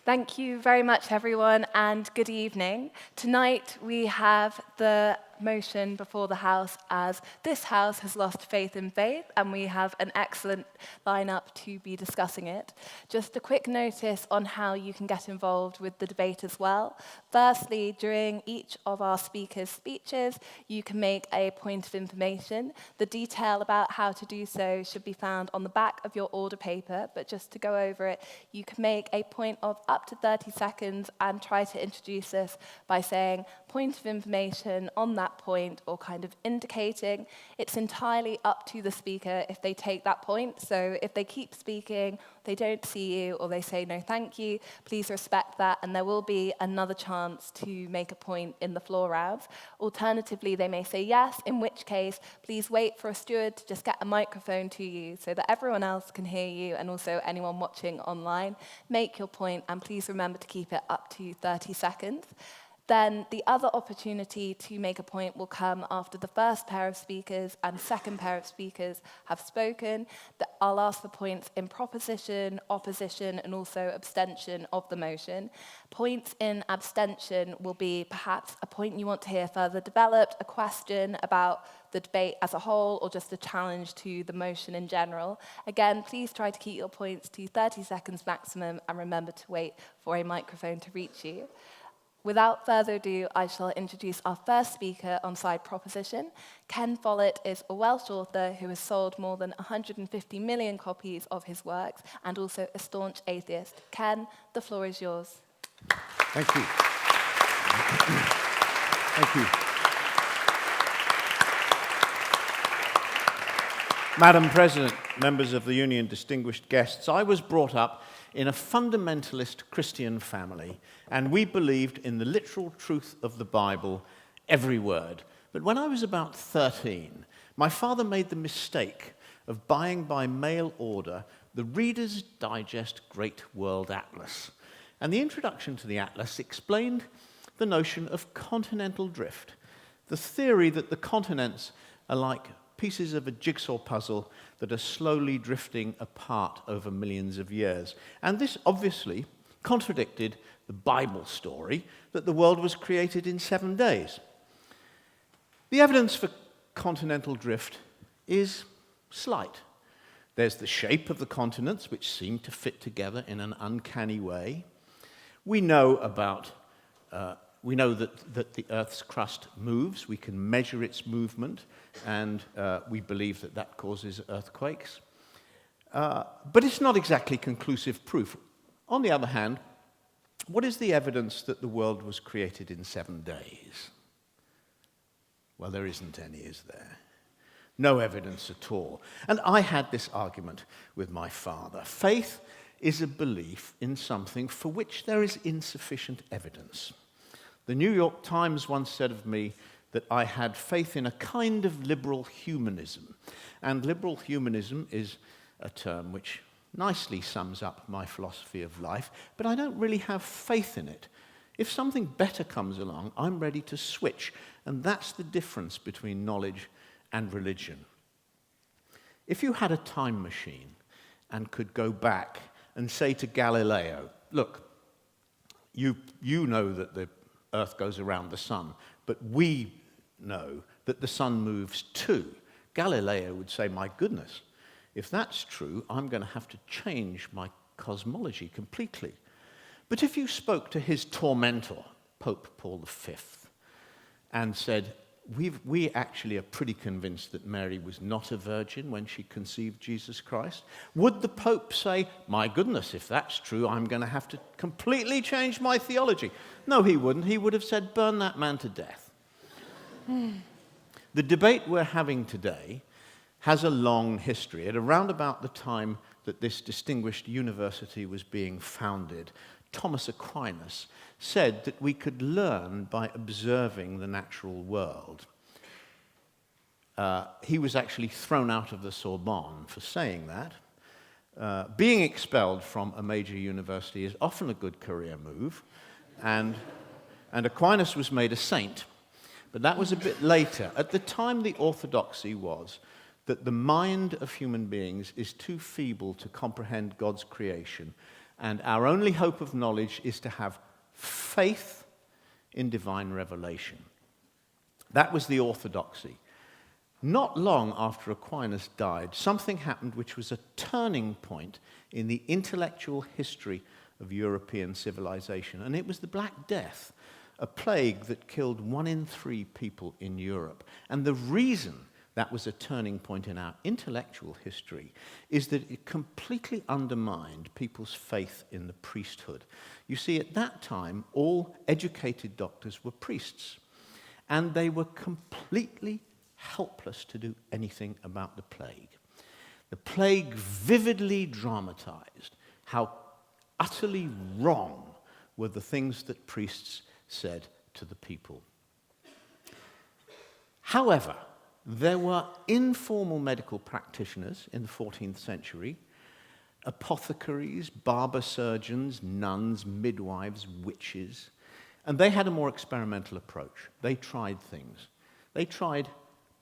Thank you very much, everyone, and good evening. Tonight we have the motion before the House as this House has lost faith in faith, and we have an excellent lineup to be discussing it. Just a quick notice on how you can get involved with the debate as well. Firstly, during each of our speakers' speeches, you can make a point of information. The detail about how to do so should be found on the back of your order paper, but just to go over it, you can make a point of up to 30 seconds and try to introduce us by saying point of information on that point, or kind of indicating. It's entirely up to the speaker if they take that point. So if they keep speaking, they don't see you, or they say no thank you, please respect that, and there will be another chance to make a point in the floor rounds. Alternatively, they may say yes, in which case please wait for a steward to just get a microphone to you so that everyone else can hear you, and also anyone watching online. Make your point, and please remember to keep it up to 30 seconds. Then the other opportunity to make a point will come after the first pair of speakers and second pair of speakers have spoken. I'll ask for points in proposition, opposition, and also abstention of the motion. Points in abstention will be perhaps a point you want to hear further developed, a question about the debate as a whole, or just a challenge to the motion in general. Again, please try to keep your points to 30 seconds maximum, and remember to wait for a microphone to reach you. Without further ado, I shall introduce our first speaker on side proposition. Ken Follett is a Welsh author who has sold more than 150 million copies of his works, and also a staunch atheist. Ken, the floor is yours. Thank you. Thank you. Madam President, members of the Union, distinguished guests, I was brought up in a fundamentalist Christian family, and we believed in the literal truth of the Bible, every word. But when I was about 13, my father made the mistake of buying by mail order the Reader's Digest Great World Atlas. And the introduction to the atlas explained the notion of continental drift, the theory that the continents are like pieces of a jigsaw puzzle that are slowly drifting apart over millions of years. And this obviously contradicted the Bible story that the world was created in 7 days. The evidence for continental drift is slight. There's the shape of the continents, which seem to fit together in an uncanny way. We know that the Earth's crust moves. We can measure its movement, and we believe that that causes earthquakes. But it's not exactly conclusive proof. On the other hand, what is the evidence that the world was created in 7 days? Well, there isn't any, is there? No evidence at all. And I had this argument with my father. Faith is a belief in something for which there is insufficient evidence. The New York Times once said of me that I had faith in a kind of liberal humanism. And liberal humanism is a term which nicely sums up my philosophy of life, but I don't really have faith in it. If something better comes along, I'm ready to switch. And that's the difference between knowledge and religion. If you had a time machine and could go back and say to Galileo, look, you know that the Earth goes around the sun, but we know that the sun moves too. Galileo would say, my goodness, if that's true, I'm going to have to change my cosmology completely. But if you spoke to his tormentor, Pope Paul V, and said, we actually are pretty convinced that Mary was not a virgin when she conceived Jesus Christ, would the Pope say, my goodness, if that's true, I'm going to have to completely change my theology? No, he wouldn't. He would have said, burn that man to death. The debate we're having today has a long history. At around about the time that this distinguished university was being founded, Thomas Aquinas said that we could learn by observing the natural world. He was actually thrown out of the Sorbonne for saying that. Being expelled from a major university is often a good career move, and Aquinas was made a saint, but that was a bit later. At the time, the orthodoxy was that the mind of human beings is too feeble to comprehend God's creation, and our only hope of knowledge is to have faith in divine revelation. That was the orthodoxy. Not long after Aquinas died, something happened which was a turning point in the intellectual history of European civilization, and it was the Black Death, a plague that killed 1 in 3 people in Europe. And the reason that was a turning point in our intellectual history is that it completely undermined people's faith in the priesthood. You see, at that time, all educated doctors were priests, and they were completely helpless to do anything about the plague. The plague vividly dramatized how utterly wrong were the things that priests said to the people. However, there were informal medical practitioners in the 14th century, apothecaries, barber surgeons, nuns, midwives, witches, and they had a more experimental approach. They tried things. They tried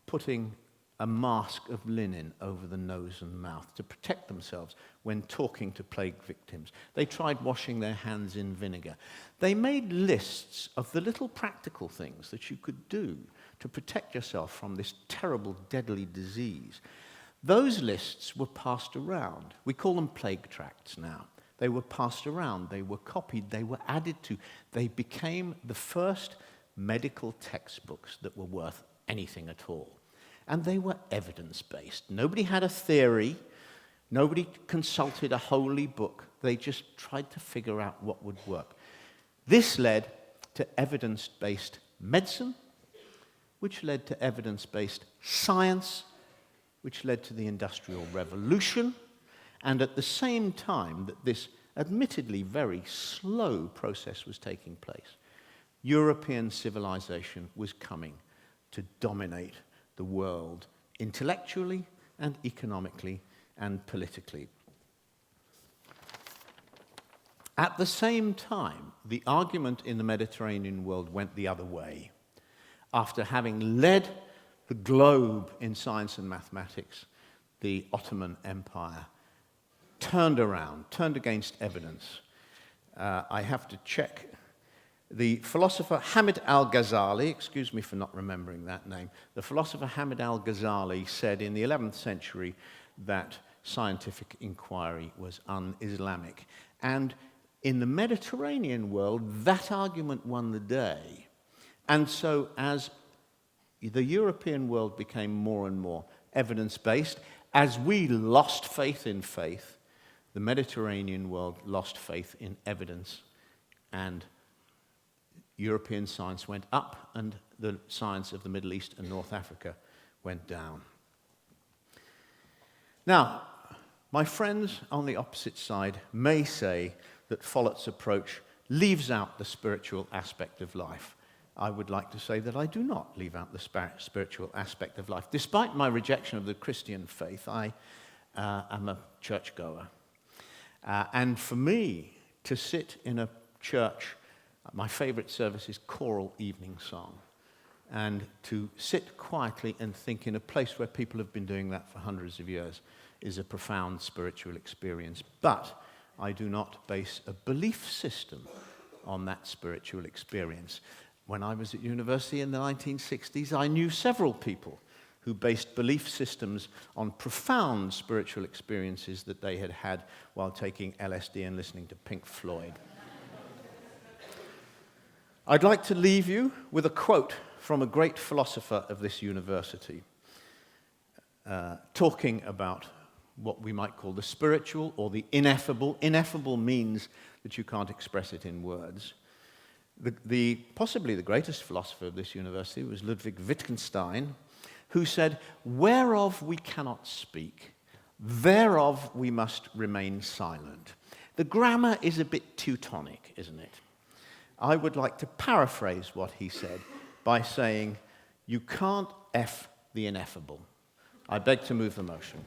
putting a mask of linen over the nose and mouth to protect themselves when talking to plague victims. They tried washing their hands in vinegar. They made lists of the little practical things that you could do to protect yourself from this terrible, deadly disease. Those lists were passed around. We call them plague tracts now. They were passed around, they were copied, they were added to. They became the first medical textbooks that were worth anything at all. And they were evidence-based. Nobody had a theory. Nobody consulted a holy book. They just tried to figure out what would work. This led to evidence-based medicine, which led to evidence-based science, which led to the Industrial Revolution. And at the same time that this admittedly very slow process was taking place, European civilization was coming to dominate the world intellectually and economically and politically. At the same time, the argument in the Mediterranean world went the other way. After having led the globe in science and mathematics, the Ottoman Empire turned around, turned against evidence. I have to check. The philosopher Hameed al-Ghazali, excuse me for not remembering that name, the philosopher Hameed al-Ghazali said in the 11th century that scientific inquiry was un-Islamic. And in the Mediterranean world, that argument won the day. And so as the European world became more and more evidence-based, as we lost faith in faith, the Mediterranean world lost faith in evidence, and European science went up, and the science of the Middle East and North Africa went down. Now, my friends on the opposite side may say that Follett's approach leaves out the spiritual aspect of life. I would like to say that I do not leave out the spiritual aspect of life. Despite my rejection of the Christian faith, I am a churchgoer. And for me, to sit in a church, my favorite service is choral evening song. And to sit quietly and think in a place where people have been doing that for hundreds of years is a profound spiritual experience. But I do not base a belief system on that spiritual experience. When I was at university in the 1960s, I knew several people who based belief systems on profound spiritual experiences that they had had while taking LSD and listening to Pink Floyd. I'd like to leave you with a quote from a great philosopher of this university, talking about what we might call the spiritual or the ineffable. Ineffable means that you can't express it in words. Possibly the greatest philosopher of this university was Ludwig Wittgenstein, who said, "Whereof we cannot speak, thereof we must remain silent." The grammar is a bit Teutonic, isn't it? I would like to paraphrase what he said by saying, you can't F the ineffable. I beg to move the motion.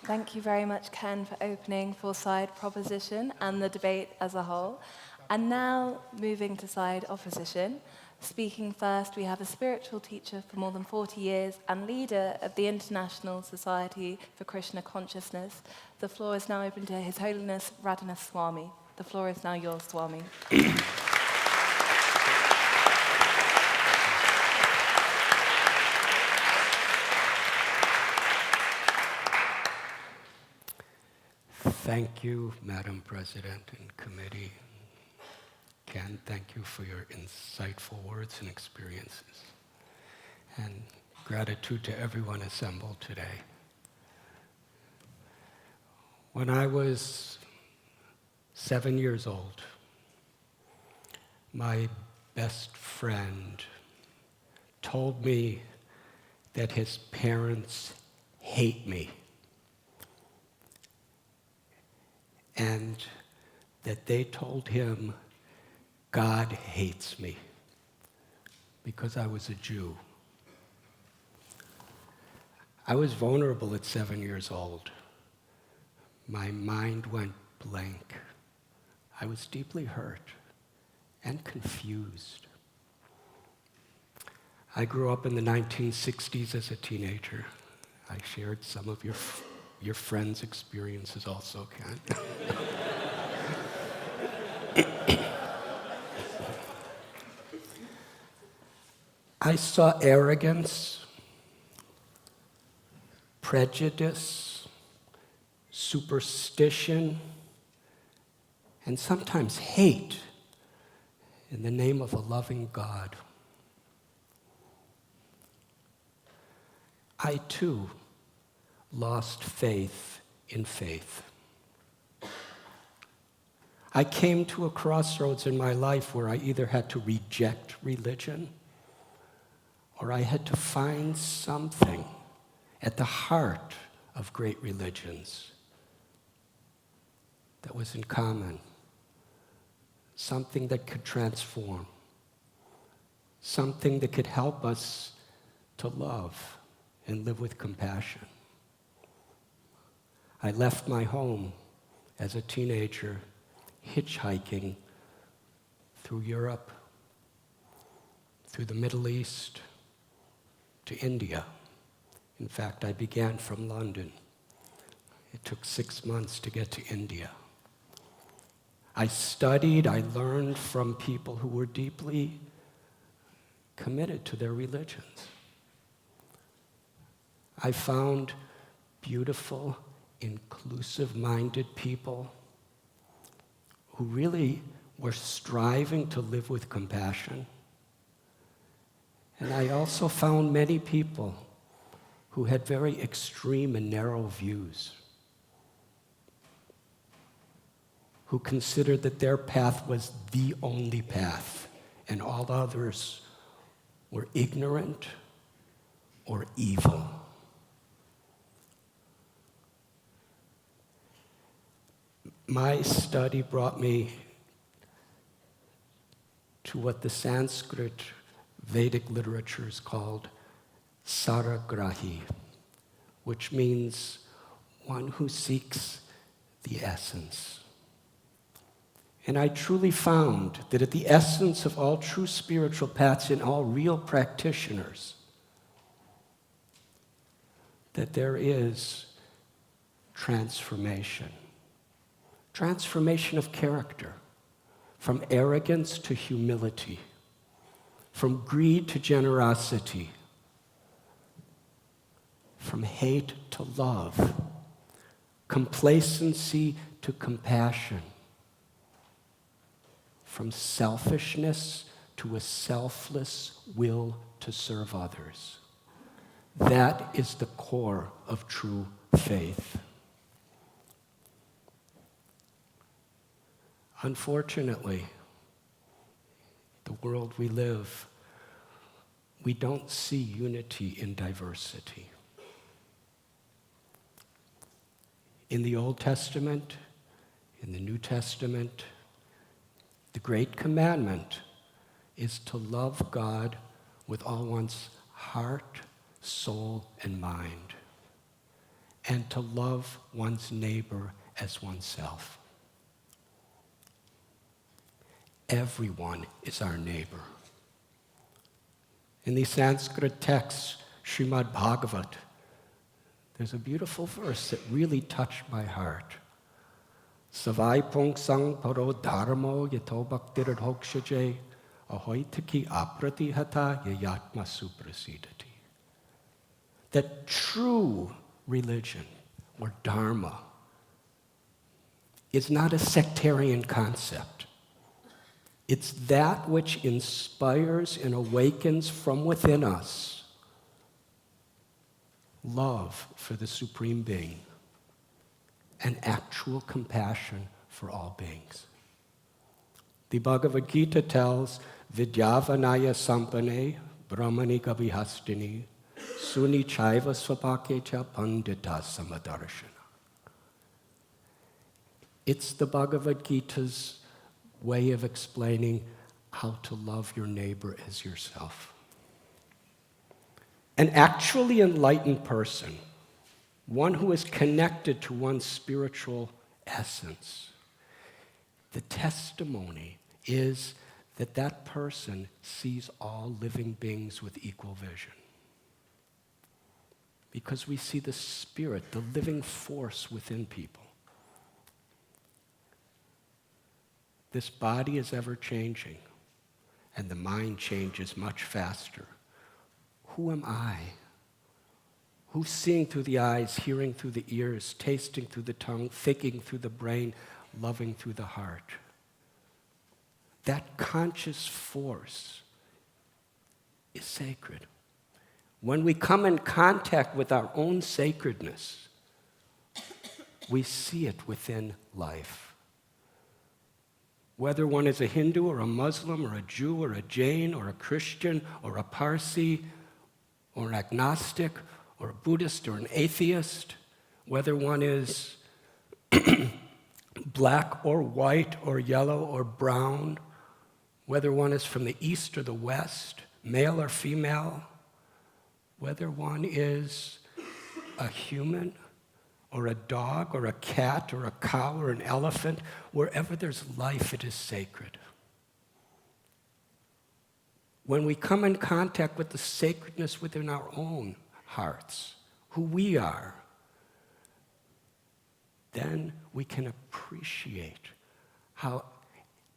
Thank you very much, Ken, for opening for side proposition and the debate as a whole. And now, moving to side opposition. Speaking first, we have a spiritual teacher for more than 40 years and leader of the International Society for Krishna Consciousness. The floor is now open to His Holiness Radhanath Swami. The floor is now yours, Swami. Thank you, Madam President and committee. Ken, thank you for your insightful words and experiences. And gratitude to everyone assembled today. When I was 7 years old, my best friend told me that his parents hate me and that they told him God hates me because I was a Jew. I was vulnerable at 7 years old. My mind went blank. I was deeply hurt and confused. I grew up in the 1960s as a teenager. I shared some of your friends' experiences also, Ken. I saw arrogance, prejudice, superstition, and sometimes hate in the name of a loving God. I too lost faith in faith. I came to a crossroads in my life where I either had to reject religion or I had to find something at the heart of great religions that was in common, something that could transform, something that could help us to love and live with compassion. I left my home as a teenager, hitchhiking through Europe, through the Middle East, to India. In fact, I began from London. It took 6 months to get to India. I studied, I learned from people who were deeply committed to their religions. I found beautiful, inclusive-minded people who really were striving to live with compassion. And I also found many people who had very extreme and narrow views, who considered that their path was the only path, and all others were ignorant or evil. My study brought me to what the Sanskrit Vedic literature is called Saragrahi, which means one who seeks the essence. And I truly found that at the essence of all true spiritual paths and all real practitioners, that there is transformation. Transformation of character, from arrogance to humility, from greed to generosity, from hate to love, complacency to compassion, from selfishness to a selfless will to serve others. That is the core of true faith. Unfortunately, the world we live, we don't see unity in diversity. In the Old Testament, in the New Testament, the great commandment is to love God with all one's heart, soul, and mind. and to love one's neighbor as oneself. Everyone is our neighbor. In the Sanskrit text, Srimad Bhagavat, there's a beautiful verse that really touched my heart. Savai pungsang paro dharmo yato bhaktir hokshaje ahoitaki apratihata yayatma suprasidati. That true religion, or dharma, is not a sectarian concept. It's that which inspires and awakens from within us love for the Supreme Being and actual compassion for all beings. The Bhagavad Gita tells, Vidyavanaya sampane brahmani kabihastini suni chaiva svapakecha pandita samadarshana. It's the Bhagavad Gita's way of explaining how to love your neighbor as yourself. An actually enlightened person, one who is connected to one's spiritual essence, the testimony is that that person sees all living beings with equal vision. Because we see the spirit, the living force within people. This body is ever changing, and the mind changes much faster. Who am I? Who's seeing through the eyes, hearing through the ears, tasting through the tongue, thinking through the brain, loving through the heart? That conscious force is sacred. When we come in contact with our own sacredness, we see it within life. Whether one is a Hindu or a Muslim or a Jew or a Jain or a Christian or a Parsi or an agnostic or a Buddhist or an atheist, whether one is black or white or yellow or brown, whether one is from the east or the west, male or female, whether one is a human or a dog or a cat or a cow or an elephant, wherever there's life, it is sacred. When we come in contact with the sacredness within our own hearts, who we are, then we can appreciate how,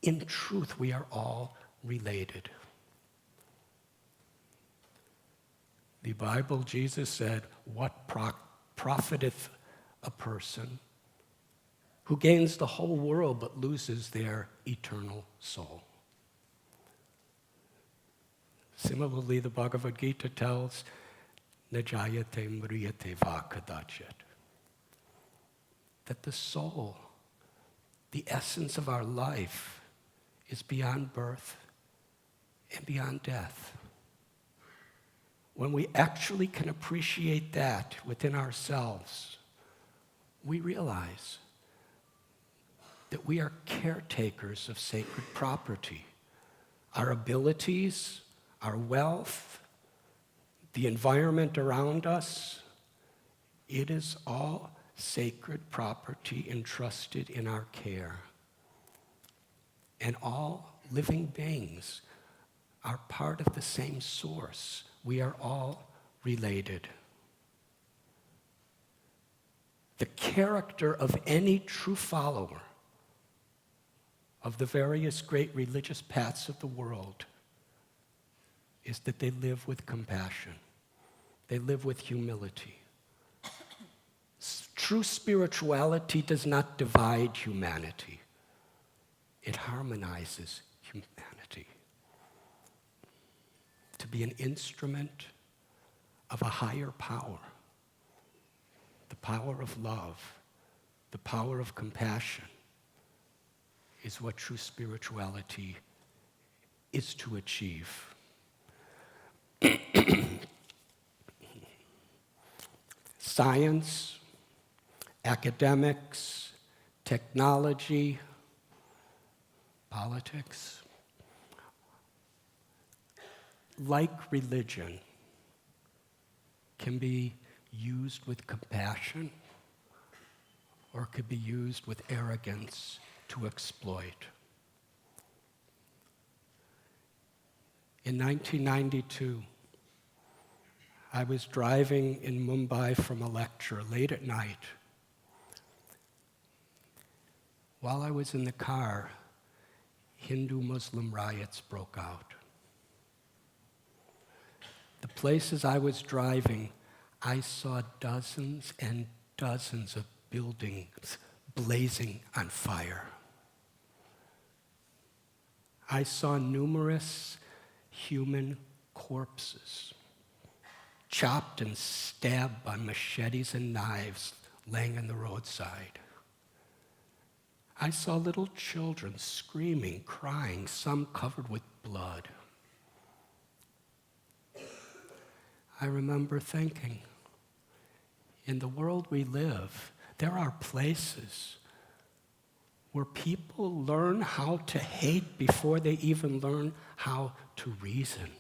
in truth, we are all related. The Bible, Jesus said, what profiteth a person who gains the whole world but loses their eternal soul? Similarly, the Bhagavad Gita tells, Najayate mriyate va kadachet, that the soul, the essence of our life, is beyond birth and beyond death. When we actually can appreciate that within ourselves, we realize that we are caretakers of sacred property. Our abilities, our wealth, the environment around us, it is all sacred property entrusted in our care. And all living beings are part of the same source. We are all related. The character of any true follower of the various great religious paths of the world is that they live with compassion. They live with humility. True spirituality does not divide humanity. It harmonizes humanity. To be an instrument of a higher power, the power of love, the power of compassion, is what true spirituality is to achieve. Science, academics, technology, politics, like religion, can be used with compassion, or it could be used with arrogance to exploit. In 1992, I was driving in Mumbai from a lecture late at night. While I was in the car, Hindu-Muslim riots broke out. The places I was driving, I saw dozens and dozens of buildings blazing on fire. I saw numerous human corpses, chopped and stabbed by machetes and knives laying on the roadside. I saw little children screaming, crying, some covered with blood. I remember thinking, in the world we live, there are places where people learn how to hate before they even learn how to reason.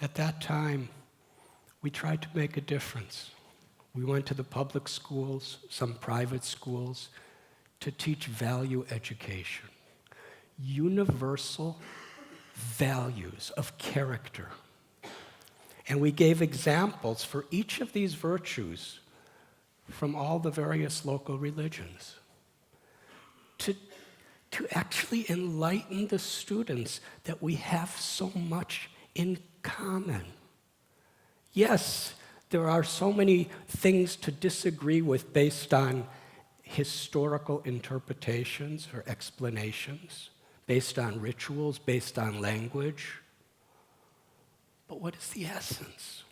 At that time, we tried to make a difference. We went to the public schools, some private schools, to teach value education, universal values of character. And we gave examples for each of these virtues from all the various local religions to actually enlighten the students that we have so much in common. Yes, there are so many things to disagree with based on historical interpretations or explanations, based on rituals, based on language. But what is the essence?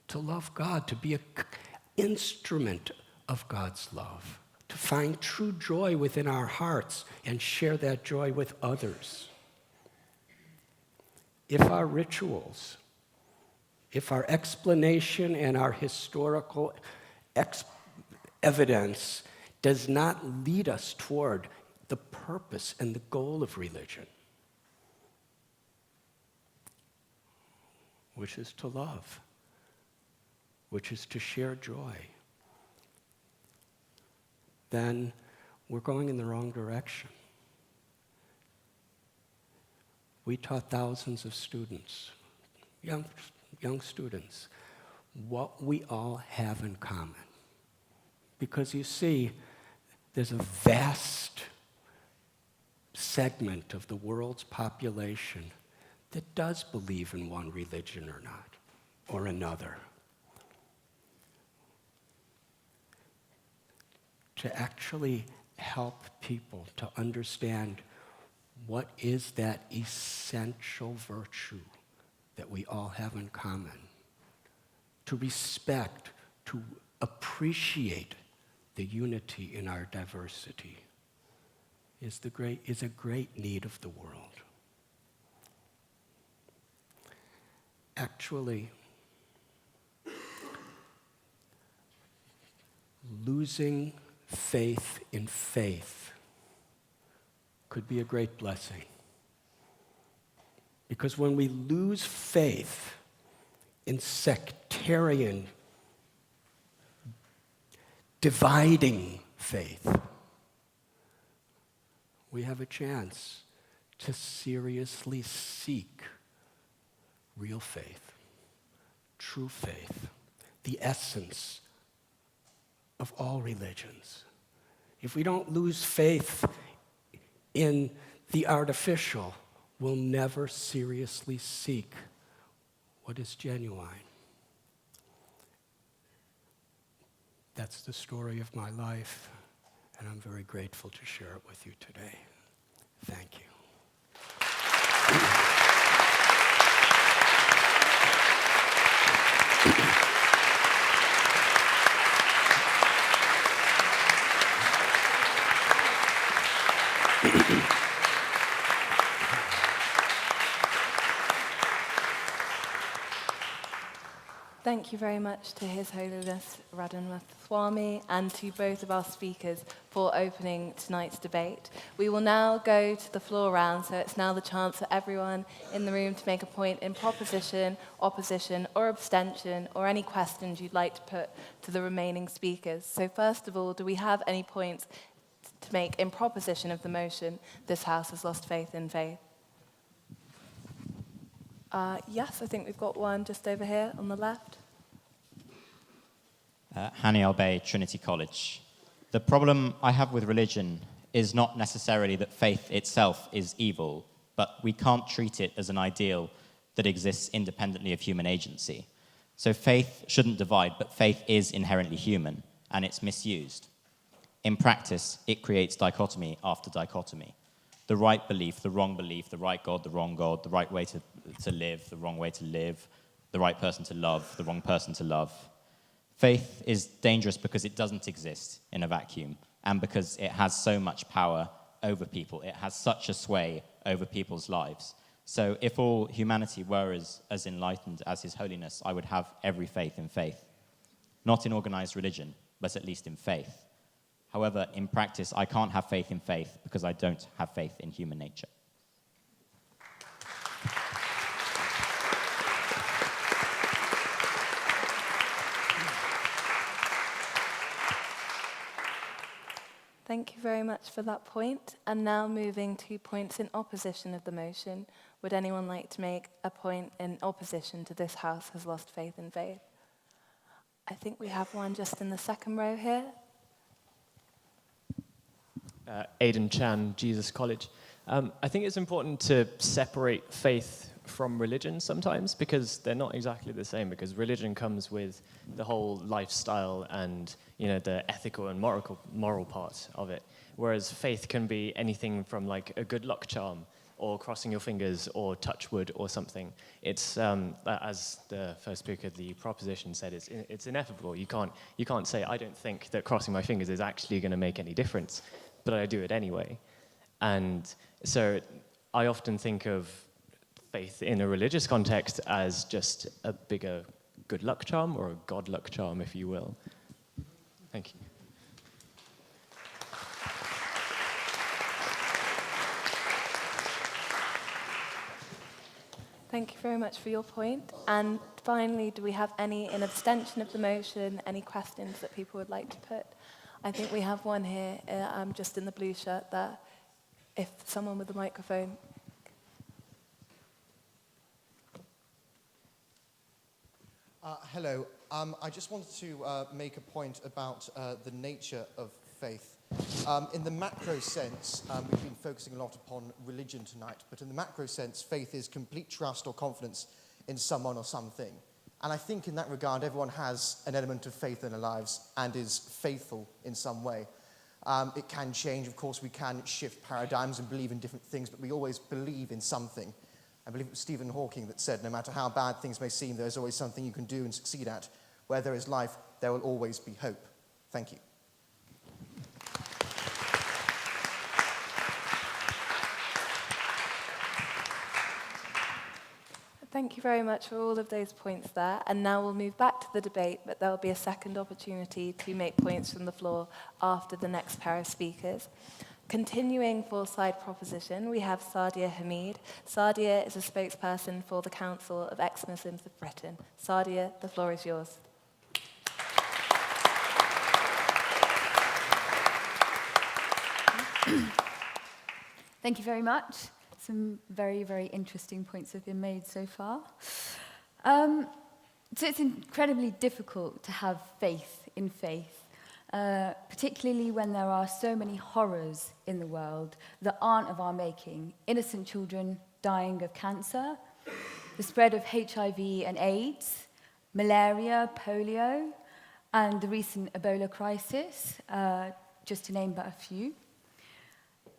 To love God, to be an instrument of God's love, to find true joy within our hearts and share that joy with others. If our rituals, if our explanation and our historical evidence does not lead us toward the purpose and the goal of religion, which is to love, which is to share joy, then we're going in the wrong direction. We taught thousands of students, young students, what we all have in common. Because you see, there's a vast segment of the world's population that does believe in one religion or not, or another. To actually help people to understand what is that essential virtue that we all have in common. To respect, to appreciate the unity in our diversity is a great need of the world. Actually, losing faith in faith could be a great blessing. Because when we lose faith in sectarian, dividing faith, we have a chance to seriously seek real faith, true faith, the essence of all religions. If we don't lose faith in the artificial, we'll never seriously seek what is genuine. That's the story of my life, and I'm very grateful to share it with you today. Thank you. Thank you very much to His Holiness Radhanath Swami and to both of our speakers for opening tonight's debate. We will now go to the floor round, so it's now the chance for everyone in the room to make a point in proposition, opposition, or abstention, or any questions you'd like to put to the remaining speakers. So first of all, do we have any points to make in proposition of the motion, "This House has lost faith in faith"? Yes, I think we've got one just over here on the left. Haniel Bay, Trinity College. The problem I have with religion is not necessarily that faith itself is evil, but we can't treat it as an ideal that exists independently of human agency. So faith shouldn't divide, but faith is inherently human, and it's misused. In practice, it creates dichotomy after dichotomy. The right belief, the right God, the wrong God, the right way to live, the wrong way to live, the right person to love, the wrong person to love. Faith is dangerous because it doesn't exist in a vacuum and because it has so much power over people. It has such a sway over people's lives. So if all humanity were as enlightened as His Holiness, I would have every faith in faith. Not in organized religion, but at least in faith. However, in practice, I can't have faith in faith because I don't have faith in human nature. Thank you very much for that point. And now moving to points in opposition of the motion. Would anyone like to make a point in opposition to "This House has lost faith in faith"? I think we have one just in the second row here. Aidan Chan, Jesus College. I think it's important to separate faith from religion sometimes because they're not exactly the same, because religion comes with the whole lifestyle and the ethical and moral part of it, whereas faith can be anything from like a good luck charm or crossing your fingers or touch wood or something. It's as the first speaker of the proposition said, it's ineffable. You can't say I don't think that crossing my fingers is actually going to make any difference, but I do it anyway. And so I often think of faith in a religious context as just a bigger good luck charm, or a God luck charm, if you will. Thank you. Thank you very much for your point. And finally, do we have any in abstention of the motion, any questions that people would like to put? I think we have one here, just in the blue shirt there. If someone with the microphone. Hello. I just wanted to make a point about the nature of faith. In the macro sense, we've been focusing a lot upon religion tonight, but in the macro sense, faith is complete trust or confidence in someone or something. And I think in that regard, everyone has an element of faith in their lives and is faithful in some way. It can change, of course, we can shift paradigms and believe in different things, but we always believe in something. I believe it was Stephen Hawking that said, no matter how bad things may seem, there's always something you can do and succeed at. Where there is life, there will always be hope. Thank you. Thank you very much for all of those points there. And now we'll move back to the debate, but there will be a second opportunity to make points from the floor after the next pair of speakers. Continuing for side proposition, we have Sadia Hameed. Sadia is a spokesperson for the Council of Ex-Muslims of Britain. Sadia, the floor is yours. Thank you very much. Some very, very interesting points have been made so far. So it's incredibly difficult to have faith in faith, particularly when there are so many horrors in the world that aren't of our making. Innocent children dying of cancer, the spread of HIV and AIDS, malaria, polio, and the recent Ebola crisis, just to name but a few.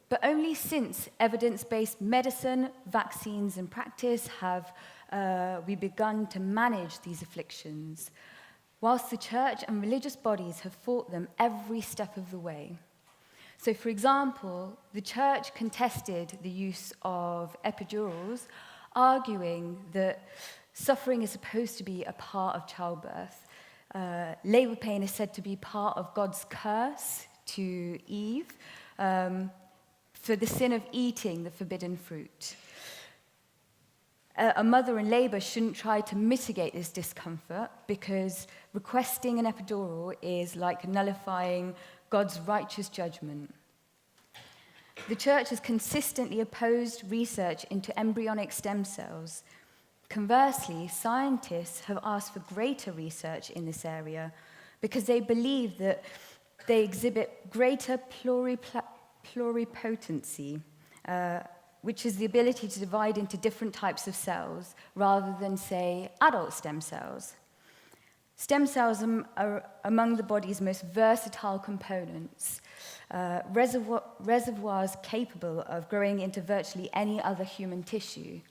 But only since evidence-based medicine, vaccines, and practice have we begun to manage these afflictions, whilst the church and religious bodies have fought them every step of the way. So, for example, the church contested the use of epidurals, arguing that Suffering is supposed to be a part of childbirth. Labor pain is said to be part of God's curse to Eve for the sin of eating the forbidden fruit. A mother in labor shouldn't try to mitigate this discomfort because requesting an epidural is like nullifying God's righteous judgment. The Church has consistently opposed research into embryonic stem cells. Conversely, scientists have asked for greater research in this area because they believe that they exhibit greater pluripotency, which is the ability to divide into different types of cells rather than, say, adult stem cells. Stem cells are among the body's most versatile components, reservoirs capable of growing into virtually any other human tissue.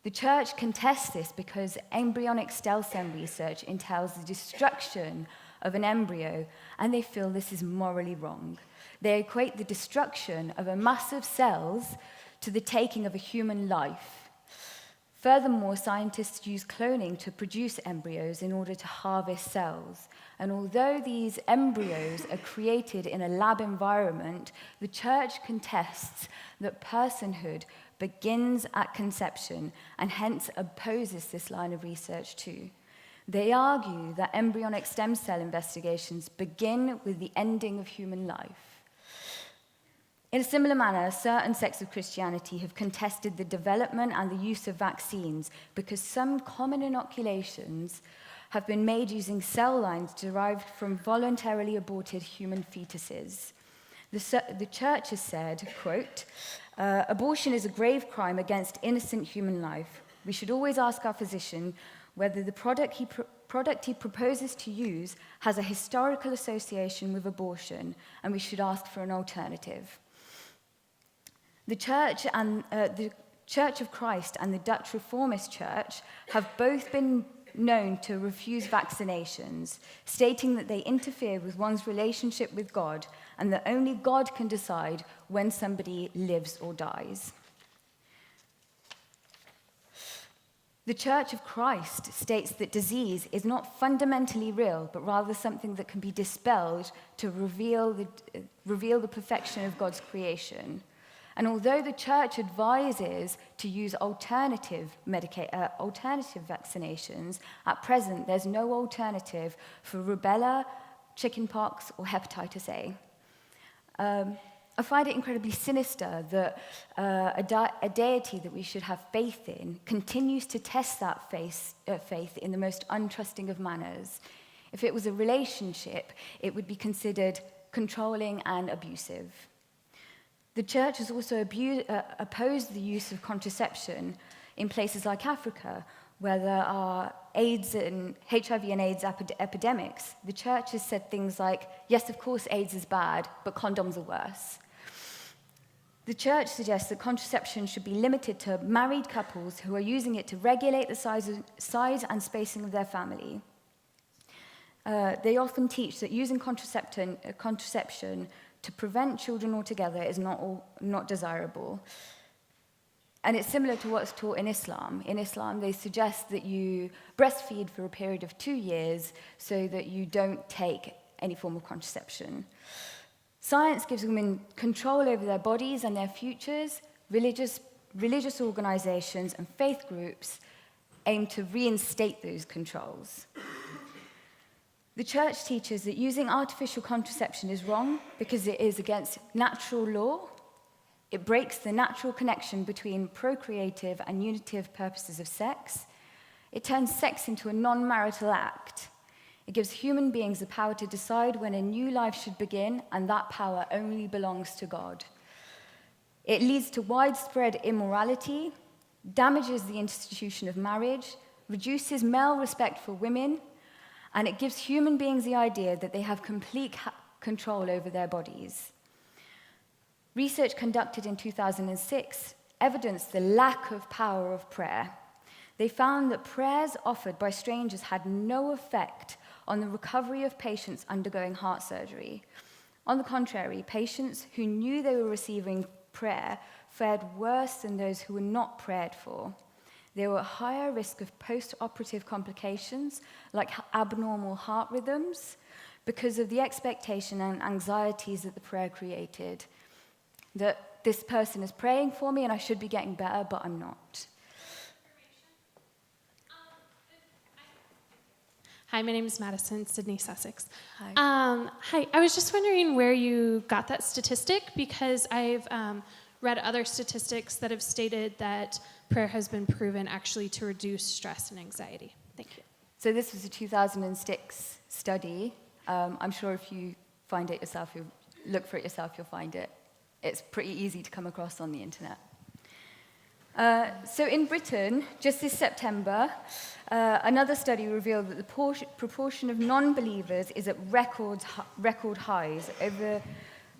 The Church contests this because embryonic stem cell research entails the destruction of an embryo, and they feel this is morally wrong. They equate the destruction of a mass of cells to the taking of a human life. Furthermore, scientists use cloning to produce embryos in order to harvest cells. And although these embryos are created in a lab environment, the Church contests that personhood begins at conception and hence opposes this line of research too. They argue that embryonic stem cell investigations begin with the ending of human life. In a similar manner, certain sects of Christianity have contested the development and the use of vaccines because some common inoculations have been made using cell lines derived from voluntarily aborted human fetuses. The Church has said, quote, abortion is a grave crime against innocent human life. We should always ask our physician whether the product he proposes to use has a historical association with abortion, and we should ask for an alternative. The Church of Christ and the Dutch Reformist Church have both been known to refuse vaccinations, stating that they interfere with one's relationship with God and that only God can decide when somebody lives or dies. The Church of Christ states that disease is not fundamentally real, but rather something that can be dispelled to reveal the perfection of God's creation. And although the Church advises to use alternative vaccinations, at present there's no alternative for rubella, chickenpox, or hepatitis A. I find it incredibly sinister that a deity that we should have faith in continues to test that faith in the most untrusting of manners. If it was a relationship, it would be considered controlling and abusive. The Church has also opposed the use of contraception in places like Africa, where there are AIDS and HIV and AIDS epidemics. The Church has said things like, yes, of course AIDS is bad, but condoms are worse. The Church suggests that contraception should be limited to married couples who are using it to regulate the size and spacing of their family. They often teach that using contraception to prevent children altogether is not desirable. And it's similar to what's taught in Islam. In Islam, they suggest that you breastfeed for a period of 2 years so that you don't take any form of contraception. Science gives women control over their bodies and their futures. Religious organizations and faith groups aim to reinstate those controls. The Church teaches that using artificial contraception is wrong because it is against natural law. It breaks the natural connection between procreative and unitive purposes of sex. It turns sex into a non-marital act. It gives human beings the power to decide when a new life should begin, and that power only belongs to God. It leads to widespread immorality, damages the institution of marriage, reduces male respect for women, and it gives human beings the idea that they have complete control over their bodies. Research conducted in 2006 evidenced the lack of power of prayer. They found that prayers offered by strangers had no effect on the recovery of patients undergoing heart surgery. On the contrary, patients who knew they were receiving prayer fared worse than those who were not prayed for. they were at higher risk of post-operative complications like abnormal heart rhythms because of the expectation and anxieties that the prayer created. That this person is praying for me and I should be getting better, but I'm not. Hi, my name is Madison, Sydney, Sussex. Hi. Hi, I was just wondering where you got that statistic, because I've read other statistics that have stated that prayer has been proven actually to reduce stress and anxiety. Thank you. So this was a 2006 study. I'm sure if you find it yourself, you look for it yourself, you'll find it. It's pretty easy to come across on the internet. So in Britain, just this September, another study revealed that the proportion of non-believers is at record highs,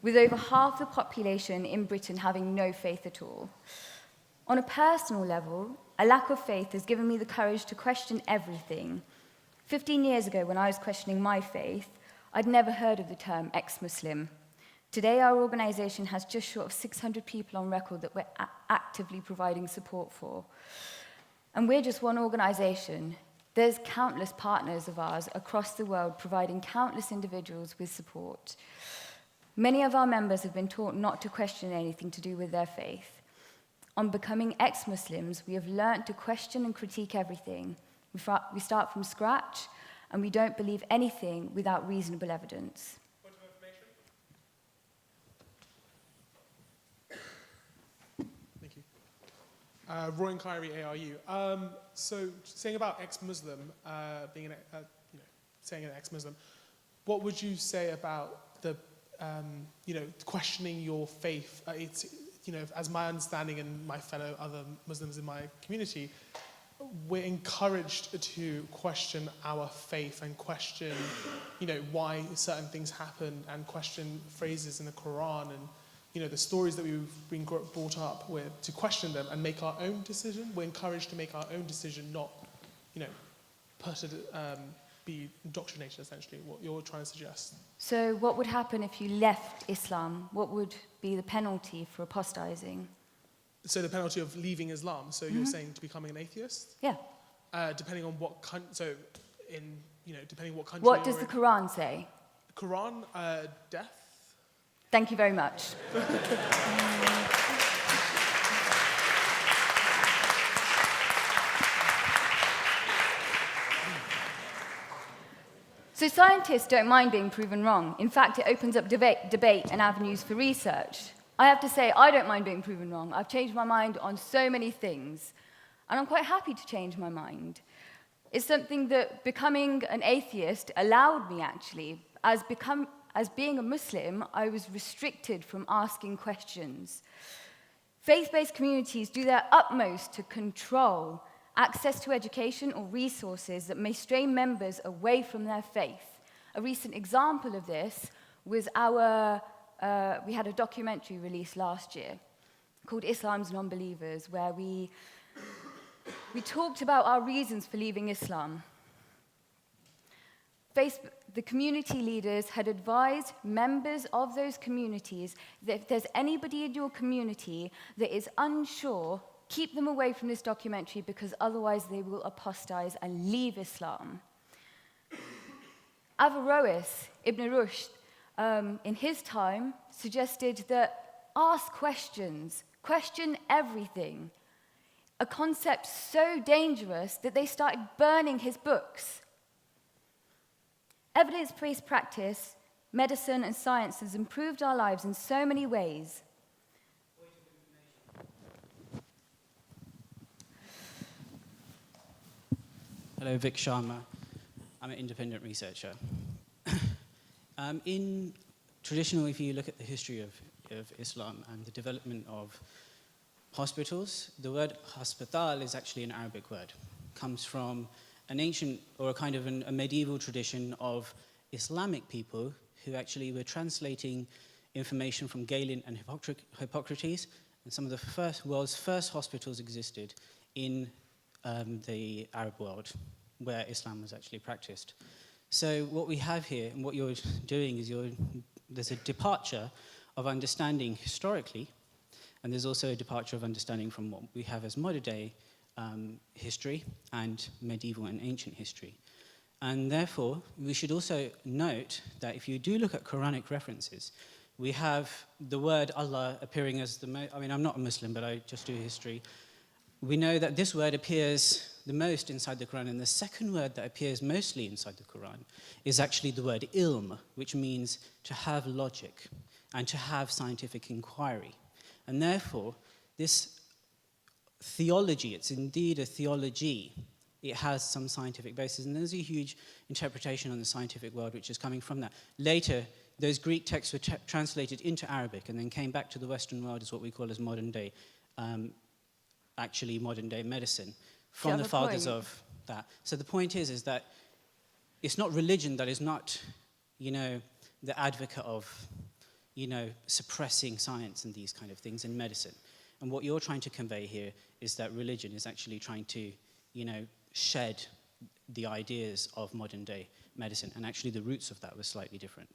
with over half the population in Britain having no faith at all. On a personal level, a lack of faith has given me the courage to question everything. 15 years ago, when I was questioning my faith, I'd never heard of the term ex-Muslim. Today, our organization has just short of 600 people on record that we're actively providing support for. And we're just one organization. There's countless partners of ours across the world providing countless individuals with support. Many of our members have been taught not to question anything to do with their faith. On becoming ex-Muslims, we have learned to question and critique everything. We start from scratch, and we don't believe anything without reasonable evidence. Roy Kyrie, ARU. So, saying about ex-Muslim, saying an ex-Muslim, what would you say about the, questioning your faith? As my understanding and my fellow other Muslims in my community, we're encouraged to question our faith and question, why certain things happen, and question phrases in the Quran and the stories that we've been brought up with, to question them and make our own decision. We're encouraged to make our own decision, not, be indoctrinated, essentially, what you're trying to suggest. So what would happen if you left Islam? What would be the penalty for apostatizing? So the penalty of leaving Islam. So you're saying to becoming an atheist? Yeah. Depending on what country. Depending what country. What does the Quran say? Quran, death. Thank you very much. So scientists don't mind being proven wrong. In fact, it opens up debate and avenues for research. I have to say, I don't mind being proven wrong. I've changed my mind on so many things, and I'm quite happy to change my mind. It's something that becoming an atheist allowed me, actually. As being a Muslim, I was restricted from asking questions. Faith-based communities do their utmost to control access to education or resources that may stray members away from their faith. A recent example of this was we had a documentary released last year called Islam's Non-Believers, where we talked about our reasons for leaving Islam. The community leaders had advised members of those communities that if there's anybody in your community that is unsure, keep them away from this documentary, because otherwise they will apostatize and leave Islam. Averroes, Ibn Rushd, in his time, suggested that ask questions, question everything, a concept so dangerous that they started burning his books. Evidence-based practice, medicine, and science has improved our lives in so many ways. Hello, Vic Sharma. I'm an independent researcher. Traditionally, if you look at the history of Islam and the development of hospitals, the word hospital is actually an Arabic word. It comes from an ancient, or a kind of a medieval tradition of Islamic people who actually were translating information from Galen and Hippocrates, and some of the world's first hospitals existed in the Arab world, where Islam was actually practiced. So what we have here, and what you're doing, is there's a departure of understanding historically, and there's also a departure of understanding from what we have as modern day history and medieval and ancient history. And therefore, we should also note that if you do look at Quranic references, we have the word Allah appearing as I mean, I'm not a Muslim, but I just do history. We know that this word appears the most inside the Quran, and the second word that appears mostly inside the Quran is actually the word ilm, which means to have logic and to have scientific inquiry. And therefore, this theology, it's indeed a theology, it has some scientific basis, and there's a huge interpretation on the scientific world which is coming from that. Later, those Greek texts were translated into Arabic and then came back to the Western world as what we call as modern day, actually modern day medicine, from the fathers of that. So the point is that it's not religion that is not, the advocate of, suppressing science and these kind of things in medicine. And what you're trying to convey here is that religion is actually trying to, shed the ideas of modern day medicine, and actually the roots of that were slightly different.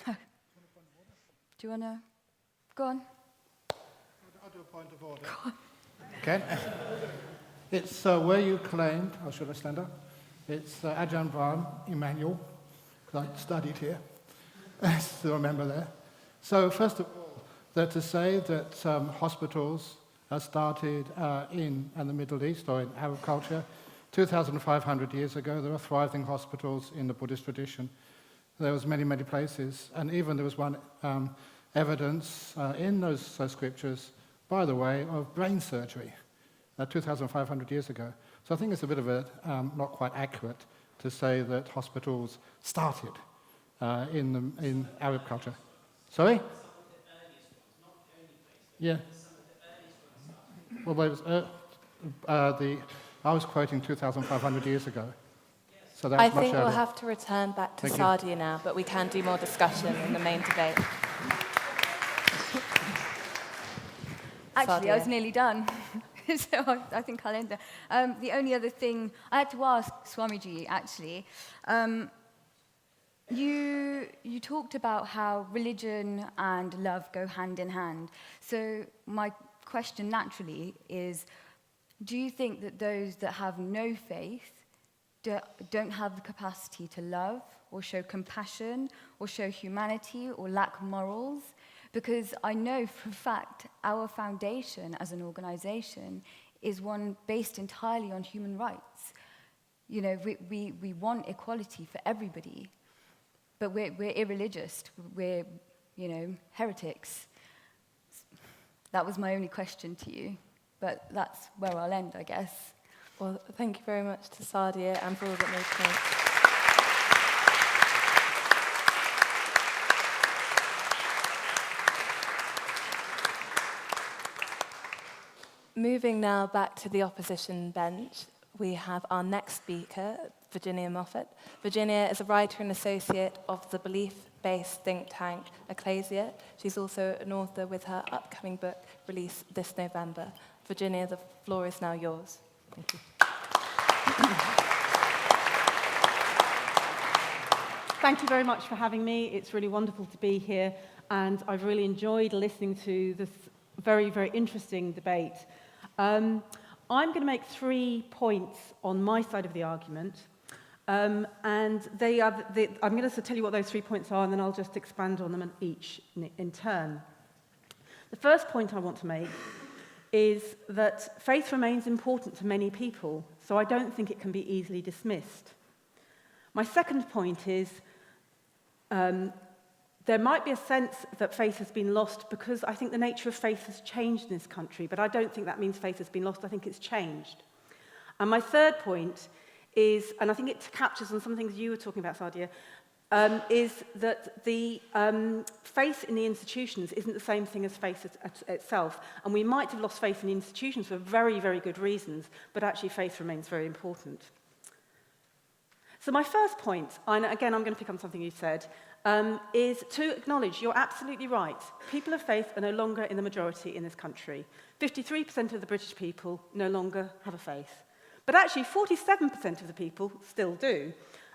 Do you want to go on? I'll do a point of order. Okay. It's where you claimed, or should I stand up? It's Ajahn Brahm, Emmanuel, because I studied here. Still remember there. So first of all, that to say that hospitals are started in the Middle East or in Arab culture, 2,500 years ago, there were thriving hospitals in the Buddhist tradition. There was many, many places, and even there was one evidence in those scriptures, by the way, of brain surgery 2,500 years ago. So I think it's a bit of a not quite accurate to say that hospitals started in Arab culture. Sorry? Yeah. Well, it was, I was quoting 2,500 years ago. So that's I much think we'll earlier. have to return back to Thank you. Sadia now, but we can do more discussion in the main debate. Actually, I was Sadia. nearly done. So I think I'll end there. The only other thing I had to ask Swamiji, actually, you talked about how religion and love go hand in hand. So my question naturally is, do you think that those that have no faith don't have the capacity to love or show compassion or show humanity or lack morals? Because I know for a fact our foundation as an organization is one based entirely on human rights. We want equality for everybody, but we're irreligious, we're, heretics. That was my only question to you, but that's where I'll end, I guess. Well, thank you very much to Sadia and for all that made points. Moving now back to the opposition bench, we have our next speaker, Virginia Moffat. Virginia is a writer and associate of the belief-based think tank Ecclesia. She's also an author with her upcoming book released this November. Virginia, the floor is now yours. Thank you. Thank you very much for having me. It's really wonderful to be here, and I've really enjoyed listening to this very, very interesting debate. I'm going to make 3 points on my side of the argument, and I'm going to tell you what those 3 points are, and then I'll just expand on them each in turn. The first point I want to make is that faith remains important to many people, so I don't think it can be easily dismissed. My second point is there might be a sense that faith has been lost because I think the nature of faith has changed in this country, but I don't think that means faith has been lost. I think it's changed. And my third point is, and I think it captures on some things you were talking about, Sadia, is that the faith in the institutions isn't the same thing as faith itself. And we might have lost faith in the institutions for very, very good reasons, but actually faith remains very important. So my first point, and again I'm going to pick on something you said, is to acknowledge you're absolutely right. People of faith are no longer in the majority in this country. 53% of the British people no longer have a faith. But actually 47% of the people still do.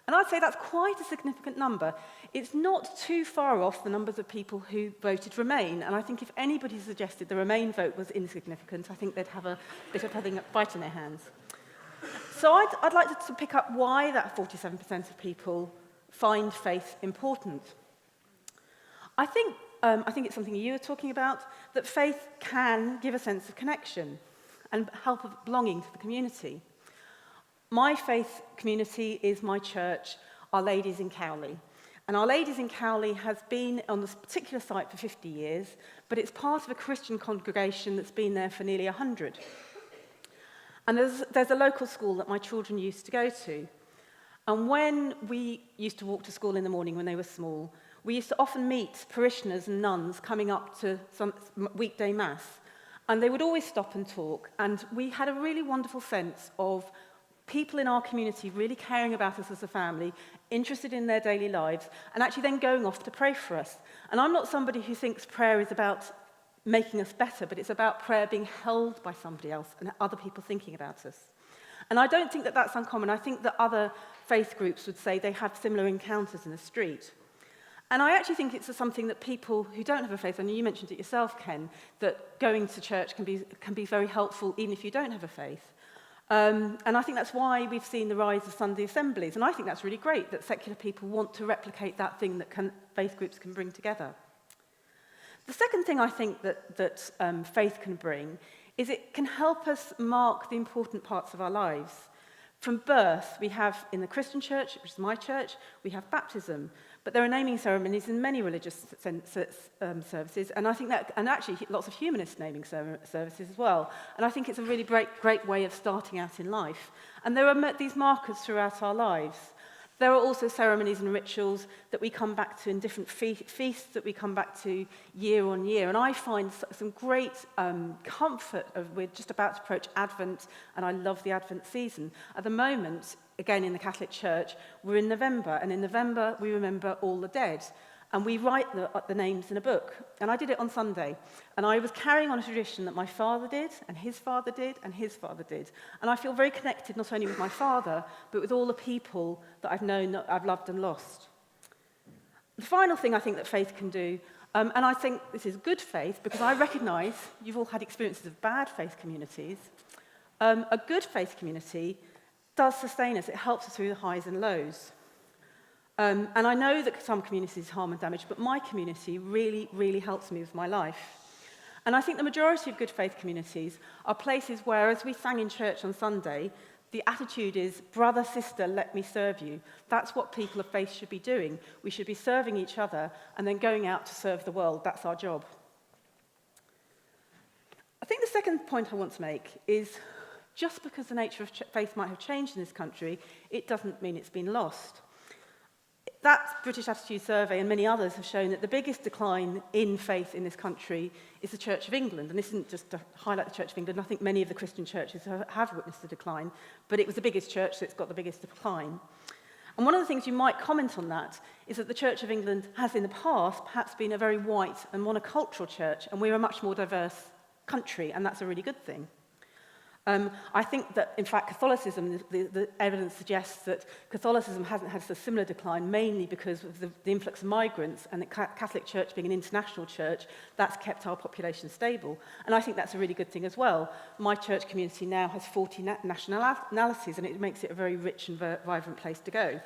And I'd say that's quite a significant number. It's not too far off the numbers of people who voted Remain, and I think if anybody suggested the Remain vote was insignificant, I think they'd have a bit of having a fight in their hands. So I'd like to pick up why that 47% of people find faith important. I think it's something you were talking about, that faith can give a sense of connection and help of belonging to the community. My faith community is my church, Our Lady's in Cowley. And Our Lady's in Cowley has been on this particular site for 50 years, but it's part of a Christian congregation that's been there for nearly 100. And there's a local school that my children used to go to. And when we used to walk to school in the morning when they were small, we used to often meet parishioners and nuns coming up to some weekday mass. And they would always stop and talk. And we had a really wonderful sense of people in our community really caring about us as a family, interested in their daily lives, and actually then going off to pray for us. And I'm not somebody who thinks prayer is about making us better, but it's about prayer being held by somebody else and other people thinking about us. And I don't think that that's uncommon. I think that other faith groups would say they have similar encounters in the street. And I actually think it's something that people who don't have a faith, and you mentioned it yourself, Ken, that going to church can be very helpful even if you don't have a faith. And I think that's why we've seen the rise of Sunday assemblies. And I think that's really great that secular people want to replicate that thing that faith groups can bring together. The second thing I think that faith can bring is it can help us mark the important parts of our lives. From birth, we have in the Christian church, which is my church, we have baptism. But there are naming ceremonies in many religious services, and I think that, and actually lots of humanist naming services as well. And I think it's a really great way of starting out in life. And there are these markers throughout our lives. There are also ceremonies and rituals that we come back to in different feasts that we come back to year on year. And I find some great comfort we're just about to approach Advent, and I love the Advent season. At the moment, again in the Catholic Church, we're in November, and in November we remember all the dead. And we write the names in a book. And I did it on Sunday. And I was carrying on a tradition that my father did, and his father did, and his father did. And I feel very connected not only with my father, but with all the people that I've known, that I've loved and lost. The final thing I think that faith can do, and I think this is good faith, because I recognise you've all had experiences of bad faith communities. A good faith community does sustain us. It helps us through the highs and lows. And I know that some communities harm and damage, but my community really, really helps me with my life. And I think the majority of good faith communities are places where, as we sang in church on Sunday, the attitude is, brother, sister, let me serve you. That's what people of faith should be doing. We should be serving each other and then going out to serve the world. That's our job. I think the second point I want to make is, just because the nature of faith might have changed in this country, it doesn't mean it's been lost. That British Attitude Survey and many others have shown that the biggest decline in faith in this country is the Church of England. And this isn't just to highlight the Church of England. I think many of the Christian churches have witnessed a decline, but it was the biggest church, so it's got the biggest decline. And one of the things you might comment on that is that the Church of England has in the past perhaps been a very white and monocultural church, and we're a much more diverse country, and that's a really good thing. I think that, in fact, Catholicism, the evidence suggests that Catholicism hasn't had a similar decline, mainly because of the influx of migrants, and the Catholic Church being an international church, that's kept our population stable. And I think that's a really good thing as well. My church community now has 40 nationalities, and it makes it a very rich and vibrant place to go.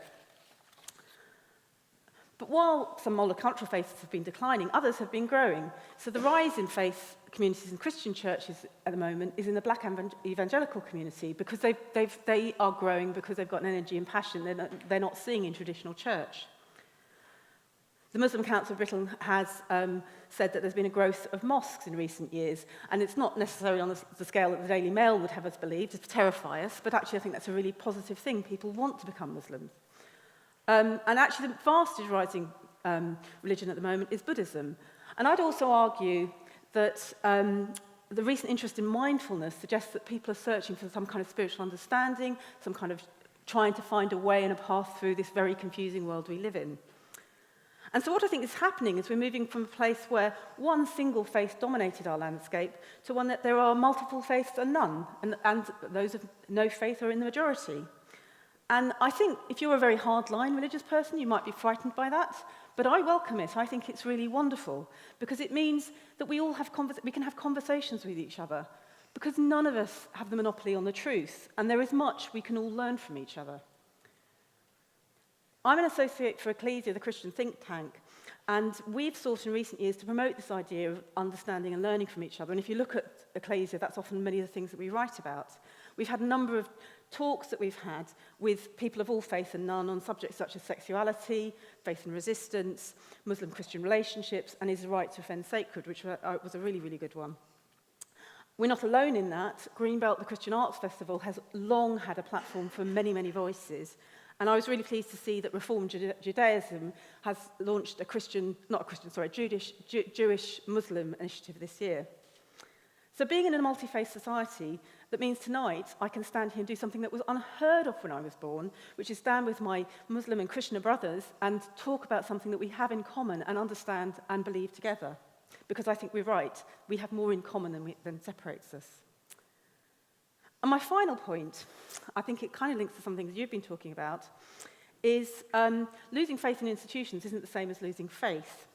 But while some monocultural faiths have been declining, others have been growing. So the rise in faith communities and Christian churches at the moment is in the black evangelical community, because they are growing because they've got an energy and passion they're not seeing in traditional church. The Muslim Council of Britain has said that there's been a growth of mosques in recent years, and it's not necessarily on the scale that the Daily Mail would have us believe, to terrify us, but actually I think that's a really positive thing. People want to become Muslims. And actually the fastest rising religion at the moment is Buddhism. And I'd also argue that the recent interest in mindfulness suggests that people are searching for some kind of spiritual understanding, some kind of trying to find a way and a path through this very confusing world we live in. And so what I think is happening is we're moving from a place where one single faith dominated our landscape to one that there are multiple faiths and none, and those of no faith are in the majority. And I think if you're a very hardline religious person, you might be frightened by that. But I welcome it. I think it's really wonderful because it means that we all we can have conversations with each other because none of us have the monopoly on the truth, and there is much we can all learn from each other. I'm an associate for Ecclesia, the Christian think tank, and we've sought in recent years to promote this idea of understanding and learning from each other. And if you look at Ecclesia, that's often many of the things that we write about. We've had a number of talks that we've had with people of all faith and none on subjects such as sexuality, faith and resistance, Muslim-Christian relationships, and his right to offend sacred, which was a really, really good one. We're not alone in that. Greenbelt, the Christian Arts Festival, has long had a platform for many, many voices. And I was really pleased to see that Reform Judaism has launched Jewish Muslim initiative this year. So being in a multi-faith society, that means tonight I can stand here and do something that was unheard of when I was born, which is stand with my Muslim and Krishna brothers and talk about something that we have in common and understand and believe together. Because I think we're right, we have more in common than separates us. And my final point, I think it kind of links to something that you've been talking about, is losing faith in institutions isn't the same as losing faith.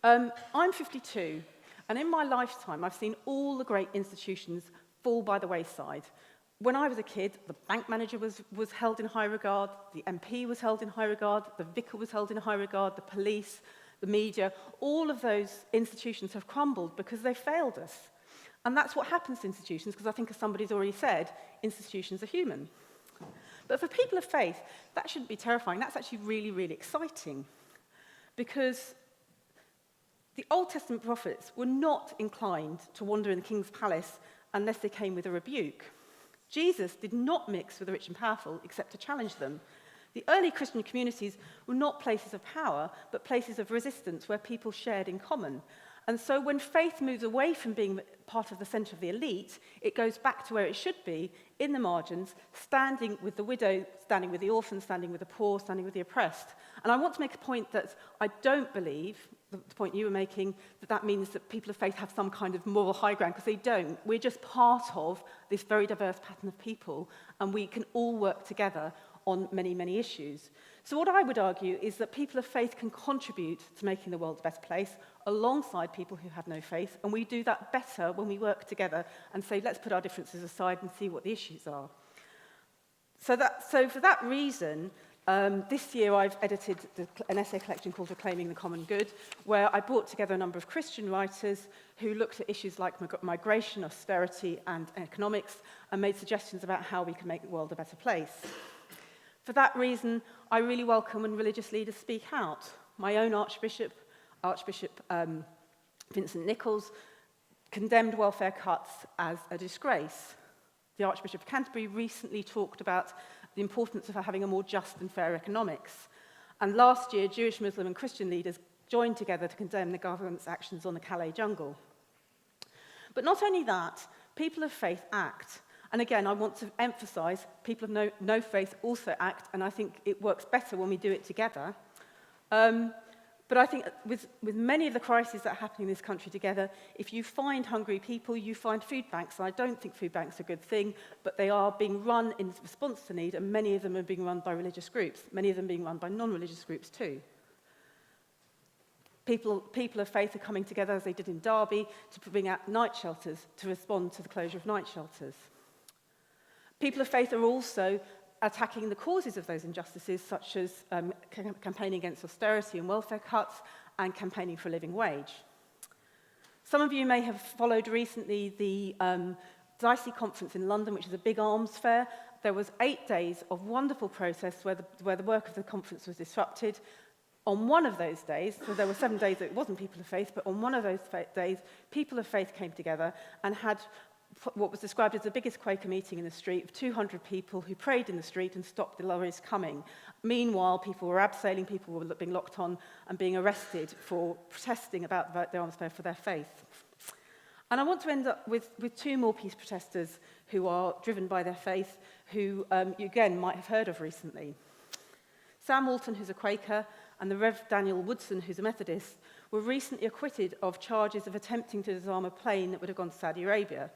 I'm 52. And in my lifetime, I've seen all the great institutions fall by the wayside. When I was a kid, the bank manager was held in high regard, the MP was held in high regard, the vicar was held in high regard, the police, the media. All of those institutions have crumbled because they failed us. And that's what happens to institutions, because I think, as somebody's already said, institutions are human. But for people of faith, that shouldn't be terrifying. That's actually really, really exciting. Because the Old Testament prophets were not inclined to wander in the king's palace unless they came with a rebuke. Jesus did not mix with the rich and powerful except to challenge them. The early Christian communities were not places of power, but places of resistance where people shared in common. And so when faith moves away from being part of the centre of the elite, it goes back to where it should be, in the margins, standing with the widow, standing with the orphan, standing with the poor, standing with the oppressed. And I want to make a point that I don't believe, the point you were making, that means that people of faith have some kind of moral high ground, because they don't. We're just part of this very diverse pattern of people, and we can all work together on many, many issues. So what I would argue is that people of faith can contribute to making the world a better place alongside people who have no faith, and we do that better when we work together and say, let's put our differences aside and see what the issues are. So for that reason, this year I've edited an essay collection called Reclaiming the Common Good, where I brought together a number of Christian writers who looked at issues like migration, austerity, and economics, and made suggestions about how we can make the world a better place. For that reason, I really welcome when religious leaders speak out. My own Archbishop Vincent Nichols, condemned welfare cuts as a disgrace. The Archbishop of Canterbury recently talked about the importance of having a more just and fair economics. And last year, Jewish, Muslim, and Christian leaders joined together to condemn the government's actions on the Calais jungle. But not only that, people of faith act. And again, I want to emphasize, people of no faith also act, and I think it works better when we do it together. But I think with many of the crises that are happening in this country together, if you find hungry people, you find food banks. And I don't think food banks are a good thing, but they are being run in response to need, and many of them are being run by religious groups, many of them being run by non-religious groups too. People of faith are coming together, as they did in Derby, to bring out night shelters, to respond to the closure of night shelters. People of faith are also attacking the causes of those injustices, such as campaigning against austerity and welfare cuts and campaigning for a living wage. Some of you may have followed recently the DICE conference in London, which is a big arms fair. There was 8 days of wonderful protests where the work of the conference was disrupted. On one of those days, so there were 7 days that it wasn't people of faith, but on one of those days, people of faith came together and had what was described as the biggest Quaker meeting in the street, of 200 people who prayed in the street and stopped the lorries coming. Meanwhile, people were abseiling, people were being locked on and being arrested for protesting about the arms fair for their faith. And I want to end up with 2 more peace protesters who are driven by their faith, who you again might have heard of recently. Sam Walton, who's a Quaker, and the Rev. Daniel Woodson, who's a Methodist, were recently acquitted of charges of attempting to disarm a plane that would have gone to Saudi Arabia.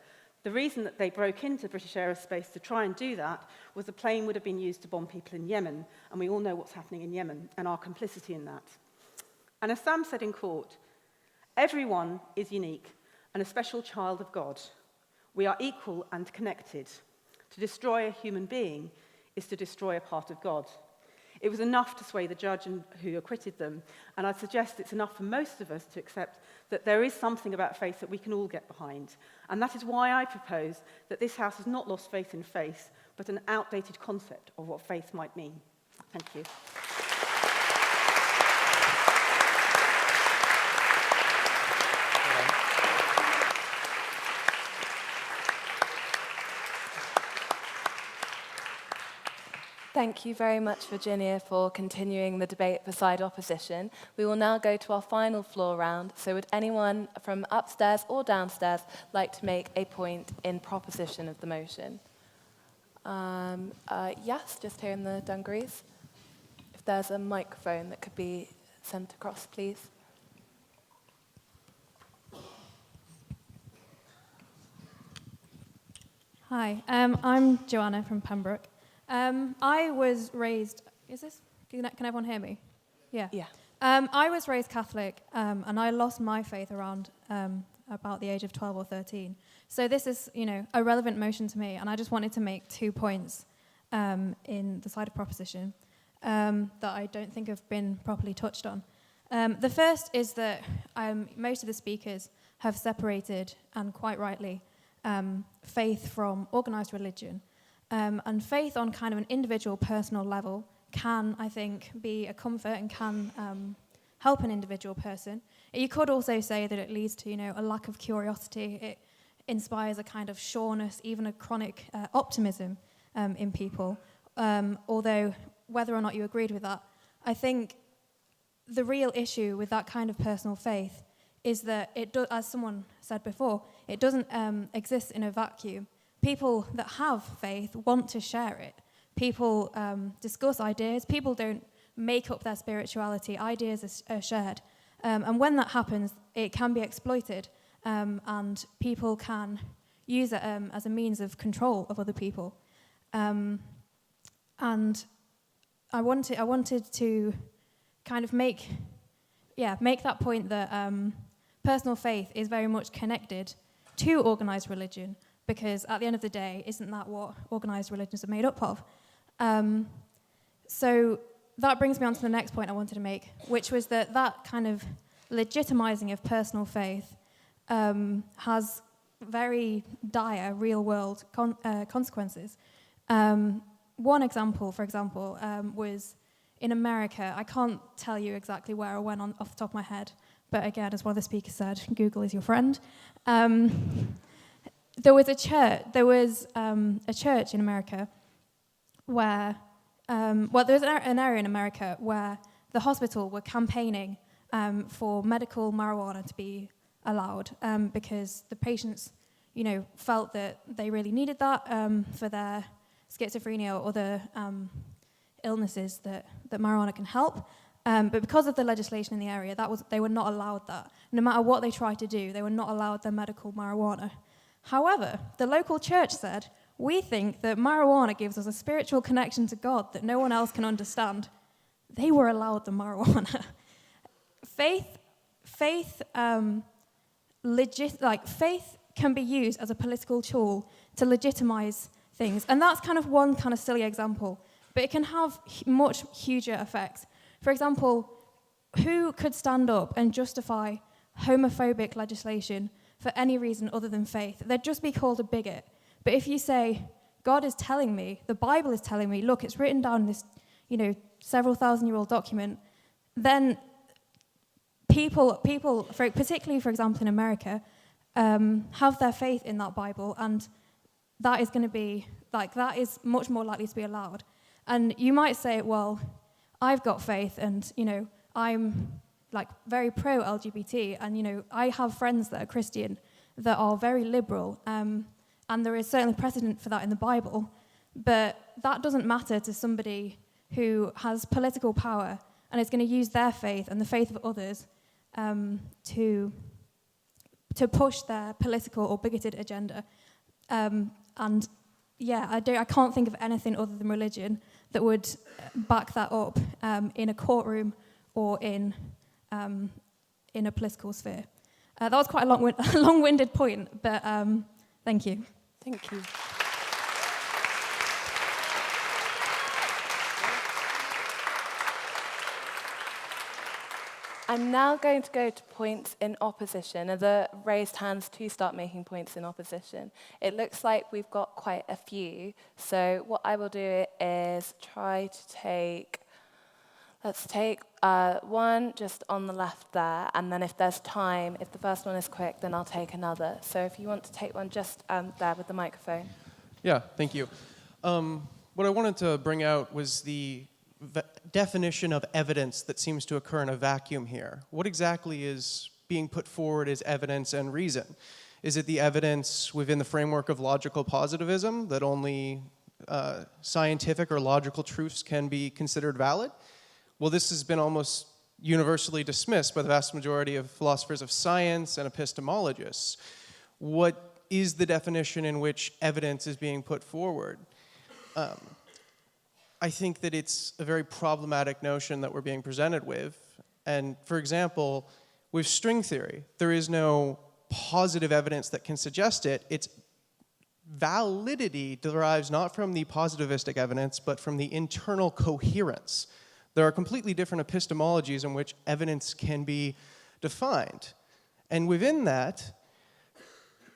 The reason that they broke into British aerospace to try and do that was the plane would have been used to bomb people in Yemen, and we all know what's happening in Yemen and our complicity in that. And as Sam said in court, everyone is unique and a special child of God. We are equal and connected. To destroy a human being is to destroy a part of God. It was enough to sway the judge who acquitted them, and I'd suggest it's enough for most of us to accept that there is something about faith that we can all get behind. And that is why I propose that this house has not lost faith in faith, but an outdated concept of what faith might mean. Thank you. Thank you very much, Virginia, for continuing the debate for side opposition. We will now go to our final floor round. So would anyone from upstairs or downstairs like to make a point in proposition of the motion? Yes, just here in the dungarees. If there's a microphone that could be sent across, please. Hi, I'm Joanna from Pembroke. I was raised, can everyone hear me? Yeah. I was raised Catholic, and I lost my faith around about the age of 12 or 13. So this is, a relevant motion to me, and I just wanted to make 2 points in the side of proposition that I don't think have been properly touched on. The first is that most of the speakers have separated, and quite rightly, faith from organized religion. And faith on kind of an individual, personal level can, I think, be a comfort and can help an individual person. You could also say that it leads to, a lack of curiosity. It inspires a kind of sureness, even a chronic optimism in people. Although, whether or not you agreed with that, I think the real issue with that kind of personal faith is that as someone said before, it doesn't exist in a vacuum. People that have faith want to share it. People discuss ideas. People don't make up their spirituality. Ideas are shared. And when that happens, it can be exploited, and people can use it as a means of control of other people. And I wanted to kind of make that point that personal faith is very much connected to organized religion, because at the end of the day, isn't that what organized religions are made up of? So that brings me on to the next point I wanted to make, which was that kind of legitimizing of personal faith has very dire real-world consequences. One example, for example, was in America. I can't tell you exactly where I went off the top of my head, but again, as one of the speakers said, Google is your friend. There was a church in America where, there was an area in America where the hospital were campaigning for medical marijuana to be allowed because the patients, felt that they really needed that for their schizophrenia or other illnesses that marijuana can help. But because of the legislation in the area, they were not allowed that. No matter what they tried to do, they were not allowed their medical marijuana. However, the local church said, we think that marijuana gives us a spiritual connection to God that no one else can understand. They were allowed the marijuana. Faith can be used as a political tool to legitimize things. And that's kind of one kind of silly example, but it can have much huger effects. For example, who could stand up and justify homophobic legislation for any reason other than faith? They'd just be called a bigot. But if you say, God is telling me, the Bible is telling me, look, it's written down in this, several thousand-year-old document, then people, particularly, for example, in America, have their faith in that Bible, and that is going to be, that is much more likely to be allowed. And you might say, well, I've got faith, and, I'm very pro-LGBT, and, I have friends that are Christian that are very liberal, and there is certainly precedent for that in the Bible, but that doesn't matter to somebody who has political power and is going to use their faith and the faith of others to push their political or bigoted agenda. And yeah, I can't think of anything other than religion that would back that up in a courtroom or in a political sphere. That was quite a long-winded point, but thank you. Thank you. I'm now going to go to points in opposition, and the raised hands to start making points in opposition. It looks like we've got quite a few, so what I will do is try to take, let's take one just on the left there, and then if there's time, if the first one is quick, then I'll take another. So if you want to take one just there with the microphone. Yeah, thank you. What I wanted to bring out was the definition of evidence that seems to occur in a vacuum here. What exactly is being put forward as evidence and reason? Is it the evidence within the framework of logical positivism that only scientific or logical truths can be considered valid? Well, this has been almost universally dismissed by the vast majority of philosophers of science and epistemologists. What is the definition in which evidence is being put forward? I think that it's a very problematic notion that we're being presented with. And for example, with string theory, there is no positive evidence that can suggest it. Its validity derives not from the positivistic evidence, but from the internal coherence. There are completely different epistemologies in which evidence can be defined. And within that,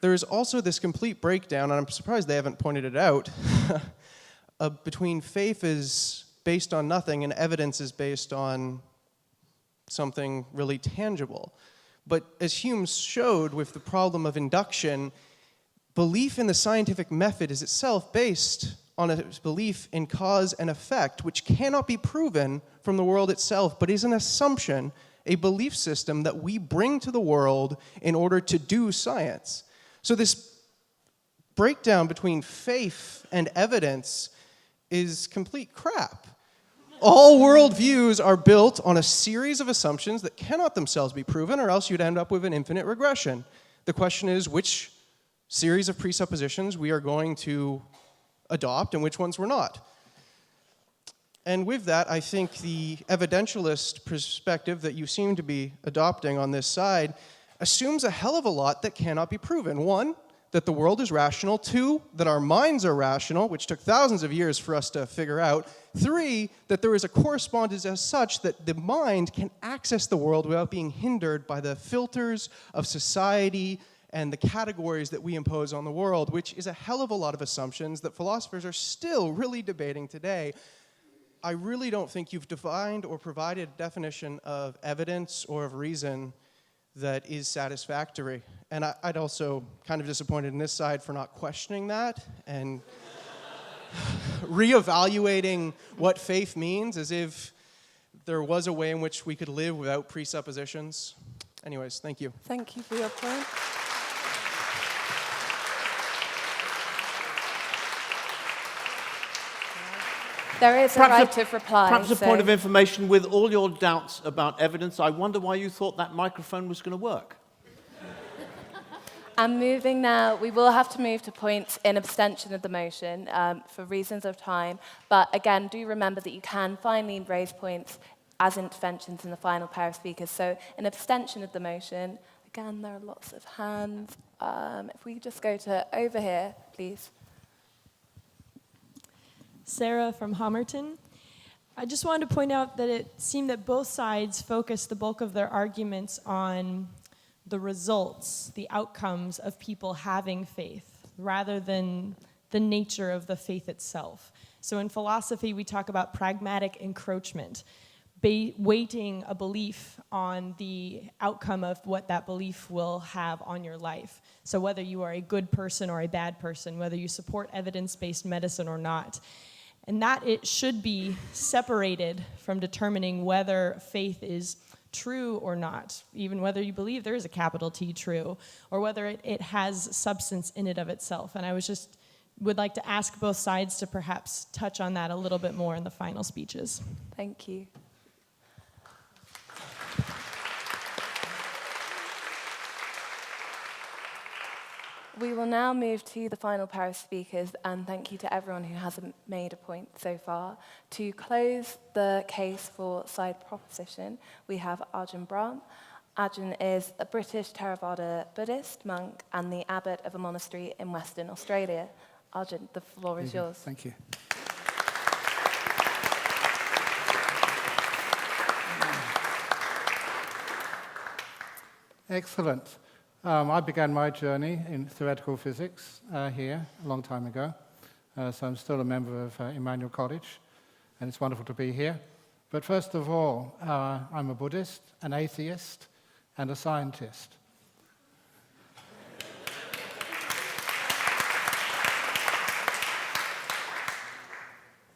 there is also this complete breakdown, and I'm surprised they haven't pointed it out, between faith is based on nothing and evidence is based on something really tangible. But as Hume showed with the problem of induction, belief in the scientific method is itself based on a belief in cause and effect, which cannot be proven from the world itself, but is an assumption, a belief system that we bring to the world in order to do science. So this breakdown between faith and evidence is complete crap. All worldviews are built on a series of assumptions that cannot themselves be proven, or else you'd end up with an infinite regression. The question is which series of presuppositions we are going to adopt and which ones we're not. And with that, I think the evidentialist perspective that you seem to be adopting on this side assumes a hell of a lot that cannot be proven. One, that the world is rational. Two, that our minds are rational, which took thousands of years for us to figure out. Three, that there is a correspondence as such that the mind can access the world without being hindered by the filters of society and the categories that we impose on the world, which is a hell of a lot of assumptions that philosophers are still really debating today. I really don't think you've defined or provided a definition of evidence or of reason that is satisfactory. And I'd also kind of disappointed in this side for not questioning that and reevaluating what faith means as if there was a way in which we could live without presuppositions. Anyways, thank you. Thank you for your point. There is a right to reply. Perhaps a point of information: with all your doubts about evidence, I wonder why you thought that microphone was going to work. And moving now, we will have to move to points in abstention of the motion for reasons of time. But again, do remember that you can finally raise points as interventions in the final pair of speakers. So in abstention of the motion, again, there are lots of hands. If we just go to over here, please. Sarah from Homerton. I just wanted to point out that it seemed that both sides focused the bulk of their arguments on the results, the outcomes of people having faith, rather than the nature of the faith itself. So in philosophy, we talk about pragmatic encroachment, weighting a belief on the outcome of what that belief will have on your life. So whether you are a good person or a bad person, whether you support evidence-based medicine or not. And that it should be separated from determining whether faith is true or not, even whether you believe there is a capital T true, or whether it has substance in it of itself. And I would like to ask both sides to perhaps touch on that a little bit more in the final speeches. Thank you. We will now move to the final pair of speakers, and thank you to everyone who hasn't made a point so far. To close the case for side proposition, we have Ajahn Brahm. Ajahn is a British Theravada Buddhist monk and the abbot of a monastery in Western Australia. Ajahn, the floor is yours. Thank you. Excellent. I began my journey in theoretical physics here a long time ago. So I'm still a member of Emmanuel College, and it's wonderful to be here. But first of all, I'm a Buddhist, an atheist, and a scientist.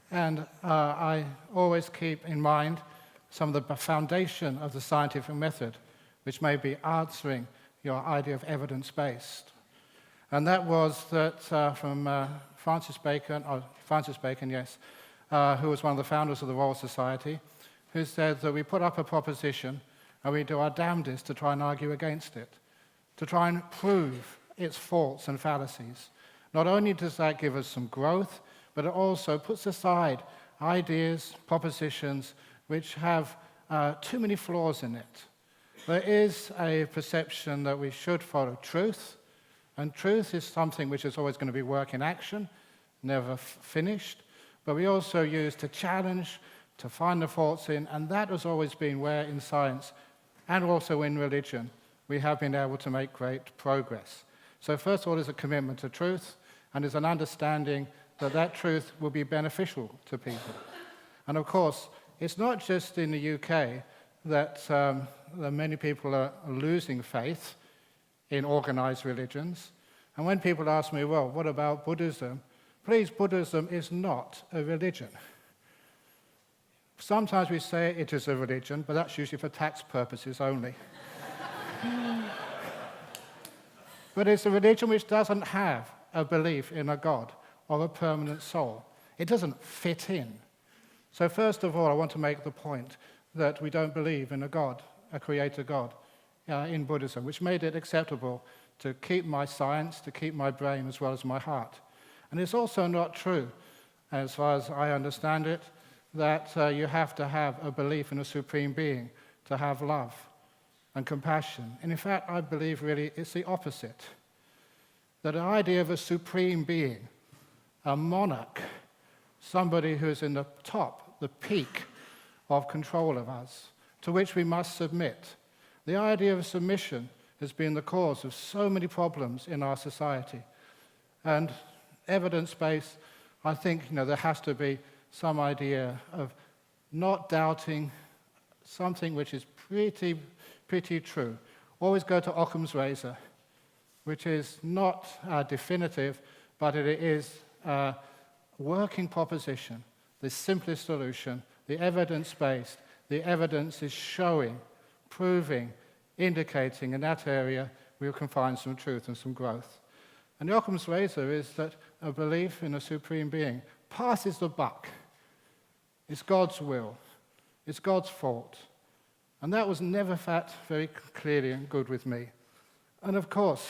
And I always keep in mind some of the foundation of the scientific method, which may be answering your idea of evidence-based. And that was that from Francis Bacon, yes, who was one of the founders of the Royal Society, who said that we put up a proposition and we do our damnedest to try and argue against it, to try and prove its faults and fallacies. Not only does that give us some growth, but it also puts aside ideas, propositions, which have too many flaws in it. There is a perception that we should follow truth, and truth is something which is always going to be work in action, never finished, but we also use to challenge, to find the faults in, and that has always been where in science and also in religion we have been able to make great progress. So first of all, there's a commitment to truth, and there's an understanding that that truth will be beneficial to people. And of course, it's not just in the UK that many people are losing faith in organized religions. And when people ask me, well, what about Buddhism? Please, Buddhism is not a religion. Sometimes we say it is a religion, but that's usually for tax purposes only. But it's a religion which doesn't have a belief in a God or a permanent soul. It doesn't fit in. So first of all, I want to make the point that we don't believe in a God, a creator God, in Buddhism, which made it acceptable to keep my science, to keep my brain as well as my heart. And it's also not true, as far as I understand it, that you have to have a belief in a supreme being to have love and compassion. And in fact, I believe really it's the opposite. That the idea of a supreme being, a monarch, somebody who's in the top, the peak of control of us, to which we must submit. The idea of submission has been the cause of so many problems in our society. And evidence-based, I think there has to be some idea of not doubting something which is pretty true. Always go to Occam's razor, which is not definitive, but it is a working proposition, the simplest solution, the evidence-based. The evidence is showing, proving, indicating in that area we can find some truth and some growth. And the Occam's razor is that a belief in a supreme being passes the buck. It's God's will. It's God's fault. And that was never very clearly and good with me. And of course,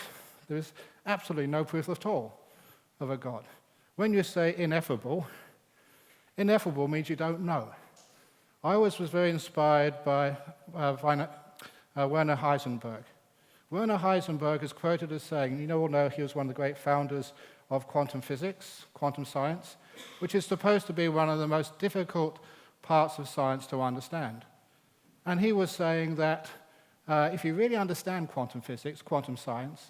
there is absolutely no proof at all of a God. When you say ineffable, ineffable means you don't know. I always was very inspired by Werner Heisenberg. Werner Heisenberg is quoted as saying, you all know he was one of the great founders of quantum physics, quantum science, which is supposed to be one of the most difficult parts of science to understand. And he was saying that if you really understand quantum physics, quantum science,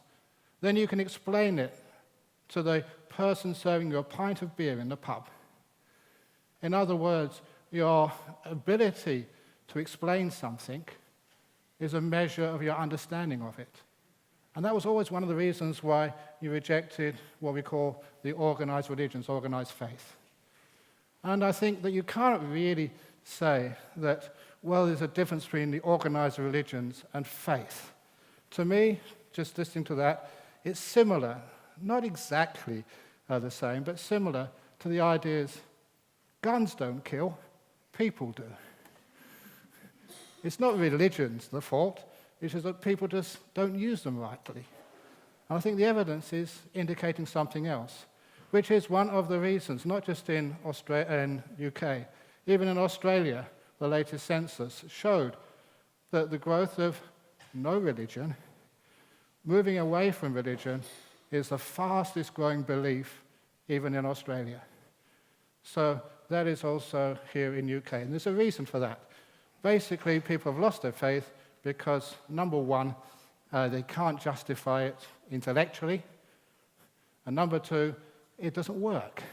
then you can explain it to the person serving you a pint of beer in the pub. In other words, your ability to explain something is a measure of your understanding of it. And that was always one of the reasons why you rejected what we call the organized religions, organized faith. And I think that you can't really say that, well, there's a difference between the organized religions and faith. To me, just listening to that, it's similar, not exactly the same, but similar to the ideas guns don't kill, people do. It's not religions the fault, it's just that people just don't use them rightly. And I think the evidence is indicating something else, which is one of the reasons, not just in UK, even in Australia, the latest census showed that the growth of no religion, moving away from religion, is the fastest growing belief even in Australia. So that is also here in UK, and there's a reason for that. Basically, people have lost their faith because, number one, they can't justify it intellectually, and number two, it doesn't work.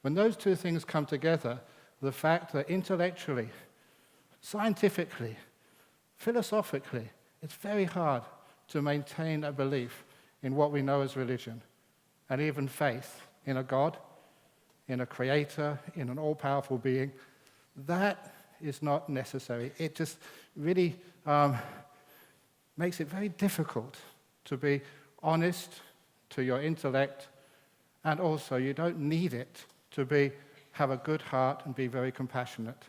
When those two things come together, the fact that intellectually, scientifically, philosophically, it's very hard to maintain a belief in what we know as religion, and even faith in a God, in a creator, in an all-powerful being, that is not necessary. It just really makes it very difficult to be honest to your intellect, and also you don't need it to have a good heart and be very compassionate.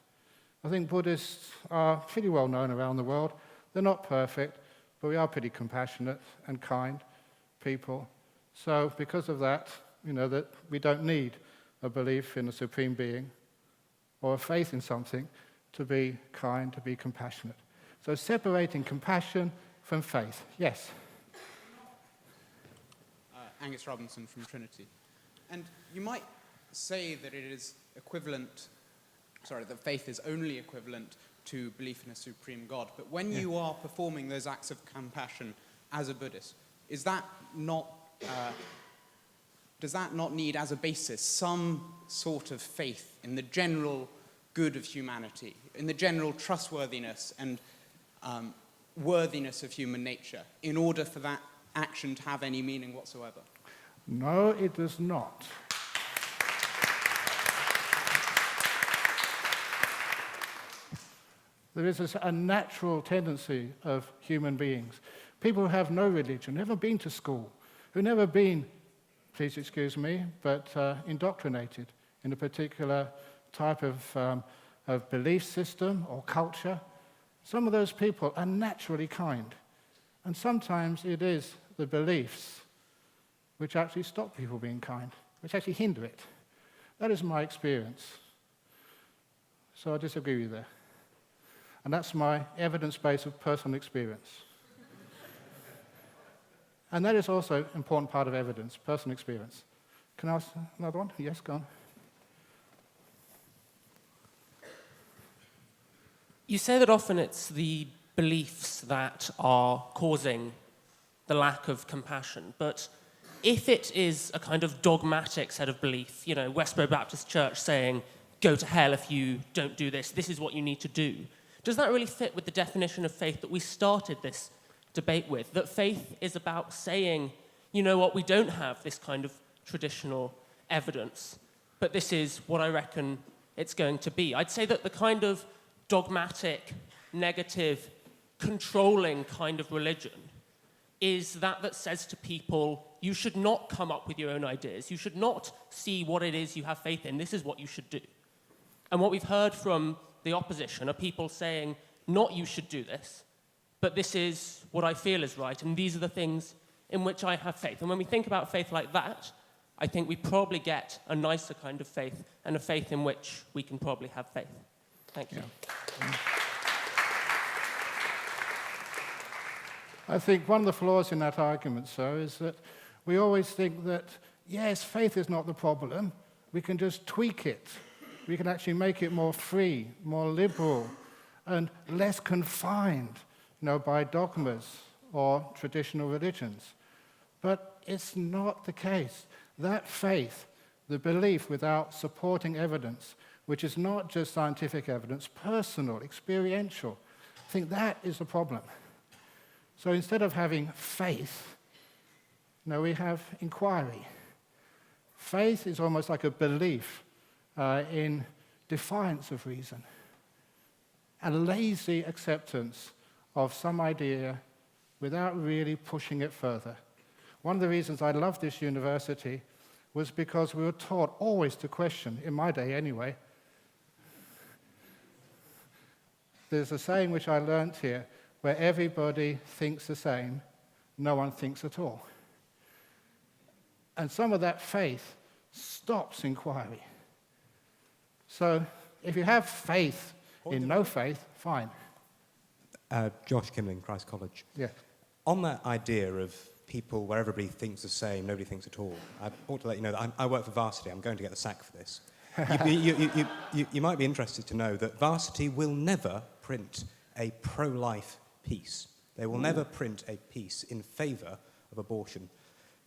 I think Buddhists are pretty well known around the world. They're not perfect, but we are pretty compassionate and kind people. So because of that, that we don't need a belief in a supreme being or a faith in something to be kind, to be compassionate. So separating compassion from faith. Yes? Angus Robinson from Trinity. And you might say that it is equivalent, that faith is only equivalent to belief in a supreme God. But when you are performing those acts of compassion as a Buddhist, is that not, does that not need as a basis some sort of faith in the general good of humanity, in the general trustworthiness and worthiness of human nature, in order for that action to have any meaning whatsoever? No, it does not. There is a natural tendency of human beings. People who have no religion, never been to school, who never been, please excuse me, but indoctrinated in a particular type of belief system or culture. Some of those people are naturally kind. And sometimes it is the beliefs which actually stop people being kind, which actually hinder it. That is my experience. So I disagree with you there. And that's my evidence base of personal experience. And that is also an important part of evidence, personal experience. Can I ask another one? Yes, go on. You say that often it's the beliefs that are causing the lack of compassion, but if it is a kind of dogmatic set of belief, Westboro Baptist Church saying, go to hell if you don't do this, this is what you need to do, does that really fit with the definition of faith that we started this debate with? That faith is about saying, you know what, we don't have this kind of traditional evidence, but this is what I reckon it's going to be. I'd say that the kind of dogmatic, negative, controlling kind of religion is that says to people, you should not come up with your own ideas. You should not see what it is you have faith in. This is what you should do. And what we've heard from the opposition are people saying, not you should do this, but this is what I feel is right, and these are the things in which I have faith. And when we think about faith like that, I think we probably get a nicer kind of faith, and a faith in which we can probably have faith. Thank you. Yeah. I think one of the flaws in that argument, sir, is that we always think that, yes, faith is not the problem. We can just tweak it. We can actually make it more free, more liberal, and less confined, by dogmas or traditional religions. But it's not the case. That faith, the belief without supporting evidence, which is not just scientific evidence, personal, experiential, I think that is the problem. So instead of having faith, we have inquiry. Faith is almost like a belief in defiance of reason, a lazy acceptance of some idea without really pushing it further. One of the reasons I love this university was because we were taught always to question, in my day anyway. There's a saying which I learnt here, where everybody thinks the same, no one thinks at all. And some of that faith stops inquiry. So if you have faith in no faith, fine. Josh Kimling, Christ College. Yeah. On that idea of people where everybody thinks the same, nobody thinks at all, I ought to let you know that I work for Varsity. I'm going to get the sack for this. You might be interested to know that Varsity will never print a pro-life piece. They will never print a piece in favour of abortion.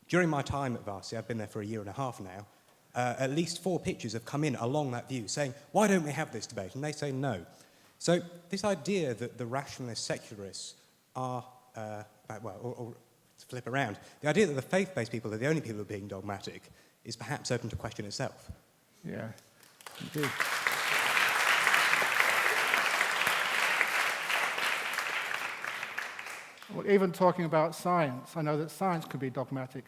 During my time at Varsity, I've been there for a year and a half now, at least 4 pictures have come in along that view saying, why don't we have this debate? And they say no. So this idea that the rationalist secularists are, or to flip around, the idea that the faith-based people are the only people who are being dogmatic is perhaps open to question itself. Yeah, indeed. Well, even talking about science, I know that science can be dogmatic.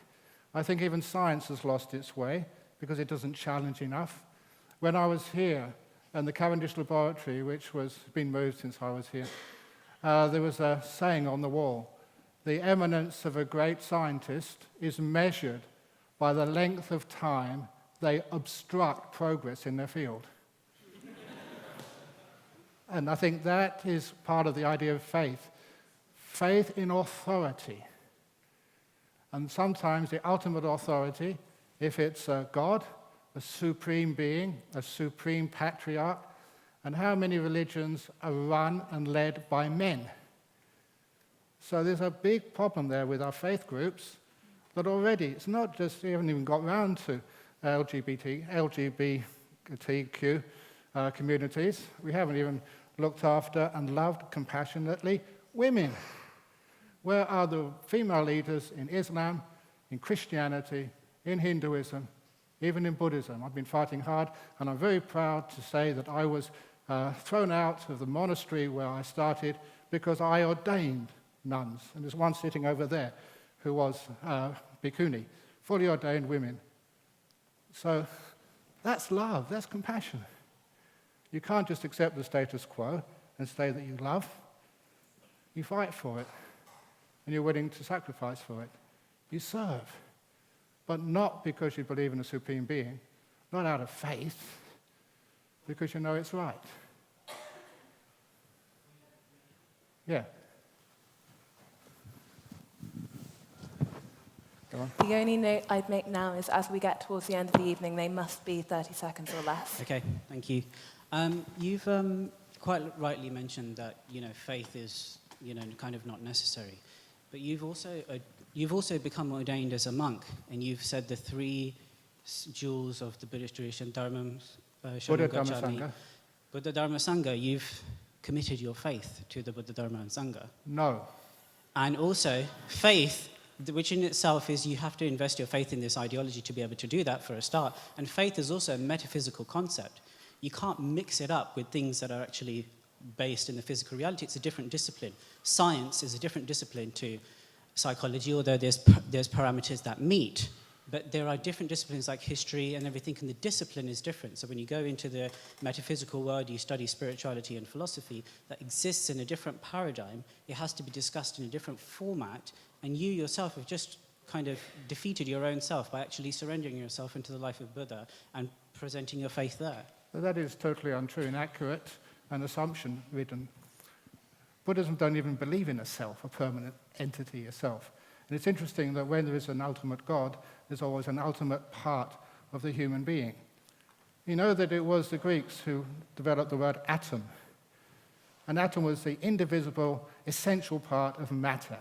I think even science has lost its way because it doesn't challenge enough. When I was here in the Cavendish laboratory, which was been moved since I was here, there was a saying on the wall: the eminence of a great scientist is measured by the length of time they obstruct progress in their field. And I think that is part of the idea of faith. Faith in authority. And sometimes the ultimate authority, if it's a God, a supreme being, a supreme patriarch, and how many religions are run and led by men? So there's a big problem there with our faith groups that already, it's not just, we haven't even got round to LGBTQ communities. We haven't even looked after and loved compassionately women. Where are the female leaders in Islam, in Christianity, in Hinduism, even in Buddhism? I've been fighting hard, and I'm very proud to say that I was thrown out of the monastery where I started because I ordained nuns. And there's one sitting over there who was bhikkhuni, fully ordained women. So that's love, that's compassion. You can't just accept the status quo and say that you love. You fight for it, and you're willing to sacrifice for it. You serve, but not because you believe in a supreme being, not out of faith, because you know it's right. Yeah. The only note I'd make now is as we get towards the end of the evening, they must be 30 seconds or less. Okay, thank you. You've quite rightly mentioned that, faith is, kind of not necessary. But you've also become ordained as a monk, and you've said the 3 jewels of the Buddhist tradition, Dharma, Buddha, Dharma, Sangha. Buddha, Dharma, Sangha. You've committed your faith to the Buddha, Dharma, and Sangha. No. And also, faith, which in itself is you have to invest your faith in this ideology to be able to do that for a start. And faith is also a metaphysical concept. You can't mix it up with things that are actually based in the physical reality. It's a different discipline. Science is a different discipline to psychology, although there's parameters that meet. But there are different disciplines like history and everything, and the discipline is different. So when you go into the metaphysical world, you study spirituality and philosophy that exists in a different paradigm. It has to be discussed in a different format, and you yourself have just kind of defeated your own self by actually surrendering yourself into the life of Buddha and presenting your faith there. Well, that is totally untrue, inaccurate, and assumption-ridden. Buddhism don't even believe in a self, a permanent entity, a self. And it's interesting that when there is an ultimate God, there's always an ultimate part of the human being. You know that it was the Greeks who developed the word atom. An atom was the indivisible, essential part of matter.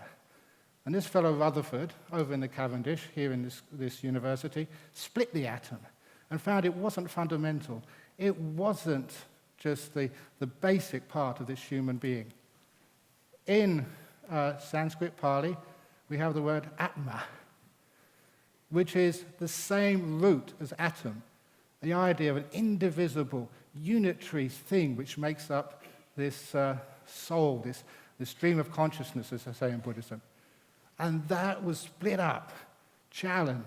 And this fellow Rutherford, over in the Cavendish, here in this university, split the atom and found it wasn't fundamental. It wasn't just the basic part of this human being. In Sanskrit Pali, we have the word atma, which is the same root as atom, the idea of an indivisible, unitary thing which makes up this soul, this stream of consciousness, as I say in Buddhism. And that was split up, challenged,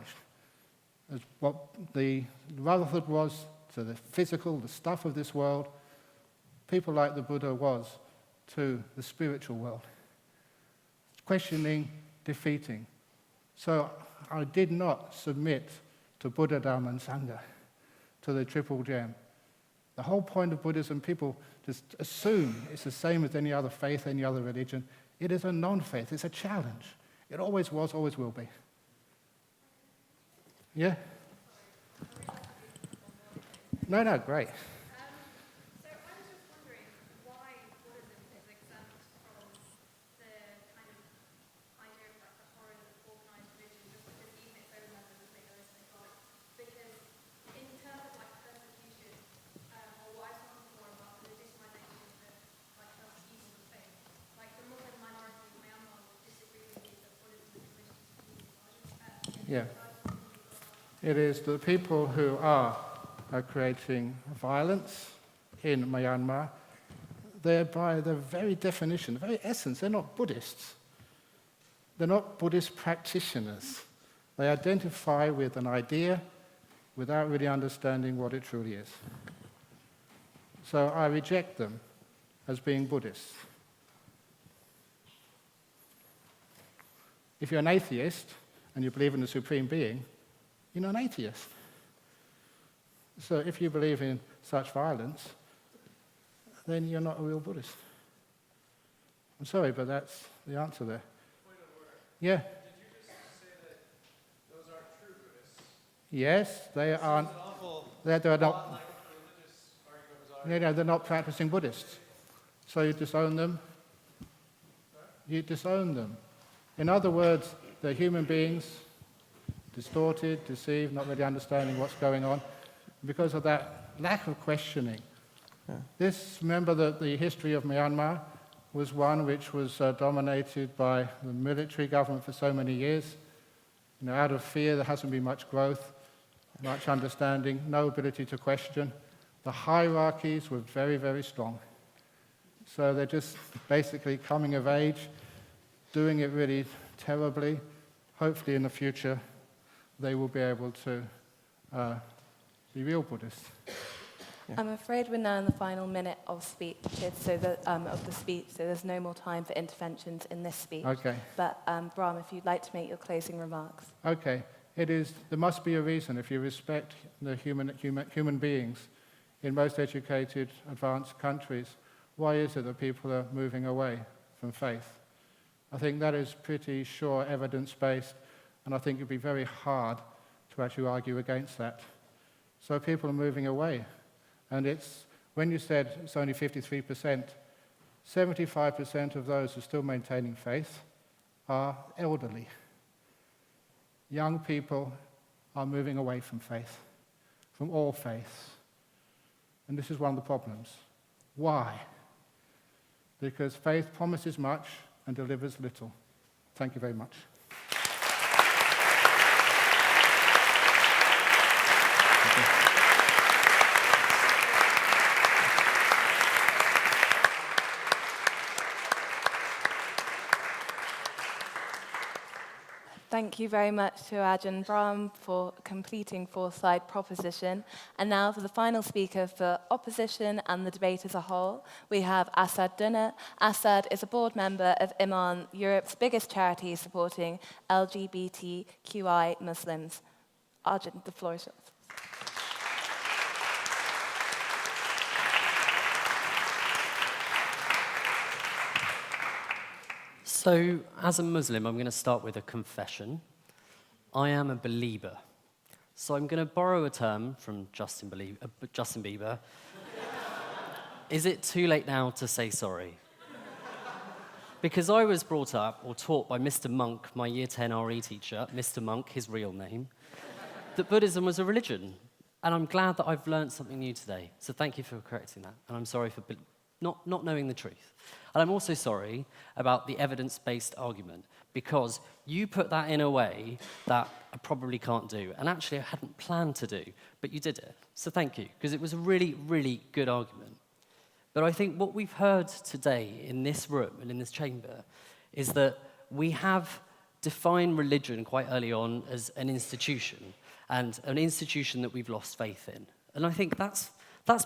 as what the Rutherford was to the physical, the stuff of this world, people like the Buddha was to the spiritual world. Questioning, defeating. So I did not submit to Buddha, Dharma, and Sangha, to the Triple Gem. The whole point of Buddhism, people just assume it's the same as any other faith, any other religion. It is a non-faith. It's a challenge. It always was, always will be. Yeah? No, great. Yeah. It is the people who are creating violence in Myanmar. They're, by their very definition, the very essence, they're not Buddhists. They're not Buddhist practitioners. They identify with an idea without really understanding what it truly is. So I reject them as being Buddhists. If you're an atheist and you believe in the Supreme Being, you're not an atheist. So if you believe in such violence, then you're not a real Buddhist. I'm sorry, but that's the answer there. Yeah. Did you just say that those aren't true Buddhists? Yes, they aren't. They're not. They're not practicing Buddhists. So you disown them. You disown them. In other words, they're human beings, distorted, deceived, not really understanding what's going on. Because of that lack of questioning. Yeah. Remember that the history of Myanmar was one which was dominated by the military government for so many years. You know, out of fear, there hasn't been much growth, much understanding, no ability to question. The hierarchies were very, very strong. So they're just basically coming of age, doing it really terribly. Hopefully in the future, they will be able to be real Buddhists. Yeah. I'm afraid we're now in the final minute of speeches, so of the speech, so there's no more time for interventions in this speech. Okay. But Brahm, if you'd like to make your closing remarks. Okay. There must be a reason if you respect the human beings in most educated, advanced countries. Why is it that people are moving away from faith? I think that is pretty sure evidence-based, and I think it'd be very hard to actually argue against that. So people are moving away. And when you said it's only 53%, 75% of those who are still maintaining faith are elderly. Young people are moving away from faith, from all faiths. And this is one of the problems. Why? Because faith promises much and delivers little. Thank you very much. Thank you very much to Ajahn Brahm for completing four-side proposition. And now for the final speaker for opposition and the debate as a whole, we have Asad Dhunna. Asad is a board member of Imaan, Europe's biggest charity supporting LGBTQI Muslims. Ajahn, the floor is yours. So, as a Muslim, I'm going to start with a confession. I am a believer. So I'm going to borrow a term from Justin Bieber. Is it too late now to say sorry? Because I was brought up or taught by Mr. Monk, my Year 10 RE teacher, Mr. Monk, his real name, that Buddhism was a religion. And I'm glad that I've learned something new today. So thank you for correcting that. And I'm sorry for not knowing the truth. And I'm also sorry about the evidence-based argument, because you put that in a way that I probably can't do, and actually I hadn't planned to do, but you did it. So thank you, because it was a really, really good argument. But I think what we've heard today in this room and in this chamber is that we have defined religion quite early on as an institution, and an institution that we've lost faith in. And I think that's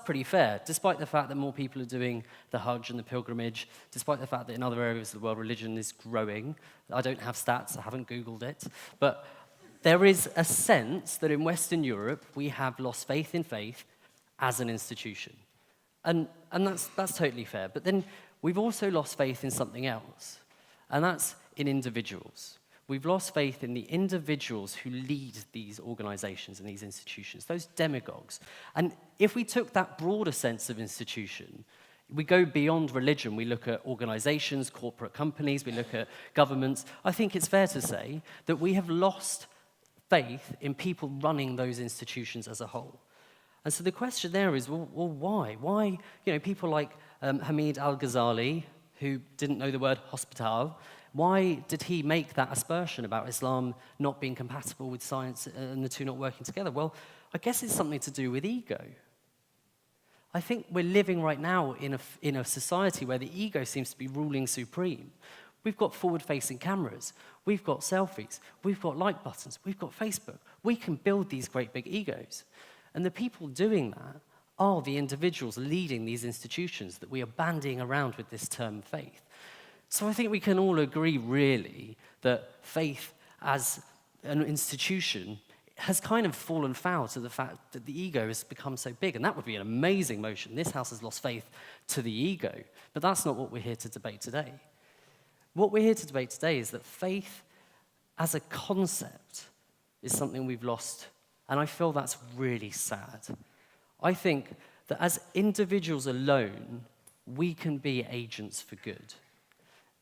pretty fair, despite the fact that more people are doing the Hajj and the pilgrimage, despite the fact that in other areas of the world religion is growing. I don't have stats, I haven't Googled it. But there is a sense that in Western Europe, we have lost faith in faith as an institution. And that's totally fair. But then we've also lost faith in something else, and that's in individuals. We've lost faith in the individuals who lead these organizations and these institutions, those demagogues. And if we took that broader sense of institution, we go beyond religion, we look at organizations, corporate companies, we look at governments, I think it's fair to say that we have lost faith in people running those institutions as a whole. And so the question there is, well, why? Why, people like Hameed al-Ghazali, who didn't know the word hospital, why did he make that aspersion about Islam not being compatible with science and the two not working together? Well, I guess it's something to do with ego. I think we're living right now in a society where the ego seems to be ruling supreme. We've got forward-facing cameras, we've got selfies, we've got like buttons, we've got Facebook. We can build these great big egos. And the people doing that are the individuals leading these institutions that we are bandying around with this term faith. So I think we can all agree, really, that faith as an institution has kind of fallen foul to the fact that the ego has become so big. And that would be an amazing motion. This house has lost faith to the ego. But that's not what we're here to debate today. What we're here to debate today is that faith as a concept is something we've lost. And I feel that's really sad. I think that as individuals alone, we can be agents for good.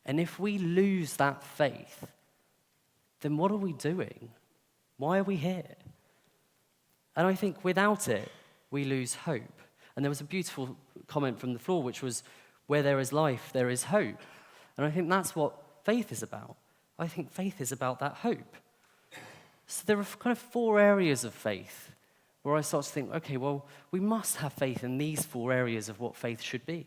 And if we lose that faith, then what are we doing? Why are we here? And I think without it, we lose hope. And there was a beautiful comment from the floor, which was, where there is life, there is hope. And I think that's what faith is about. I think faith is about that hope. So there are kind of 4 areas of faith where I start to think, okay, well, we must have faith in these 4 areas of what faith should be.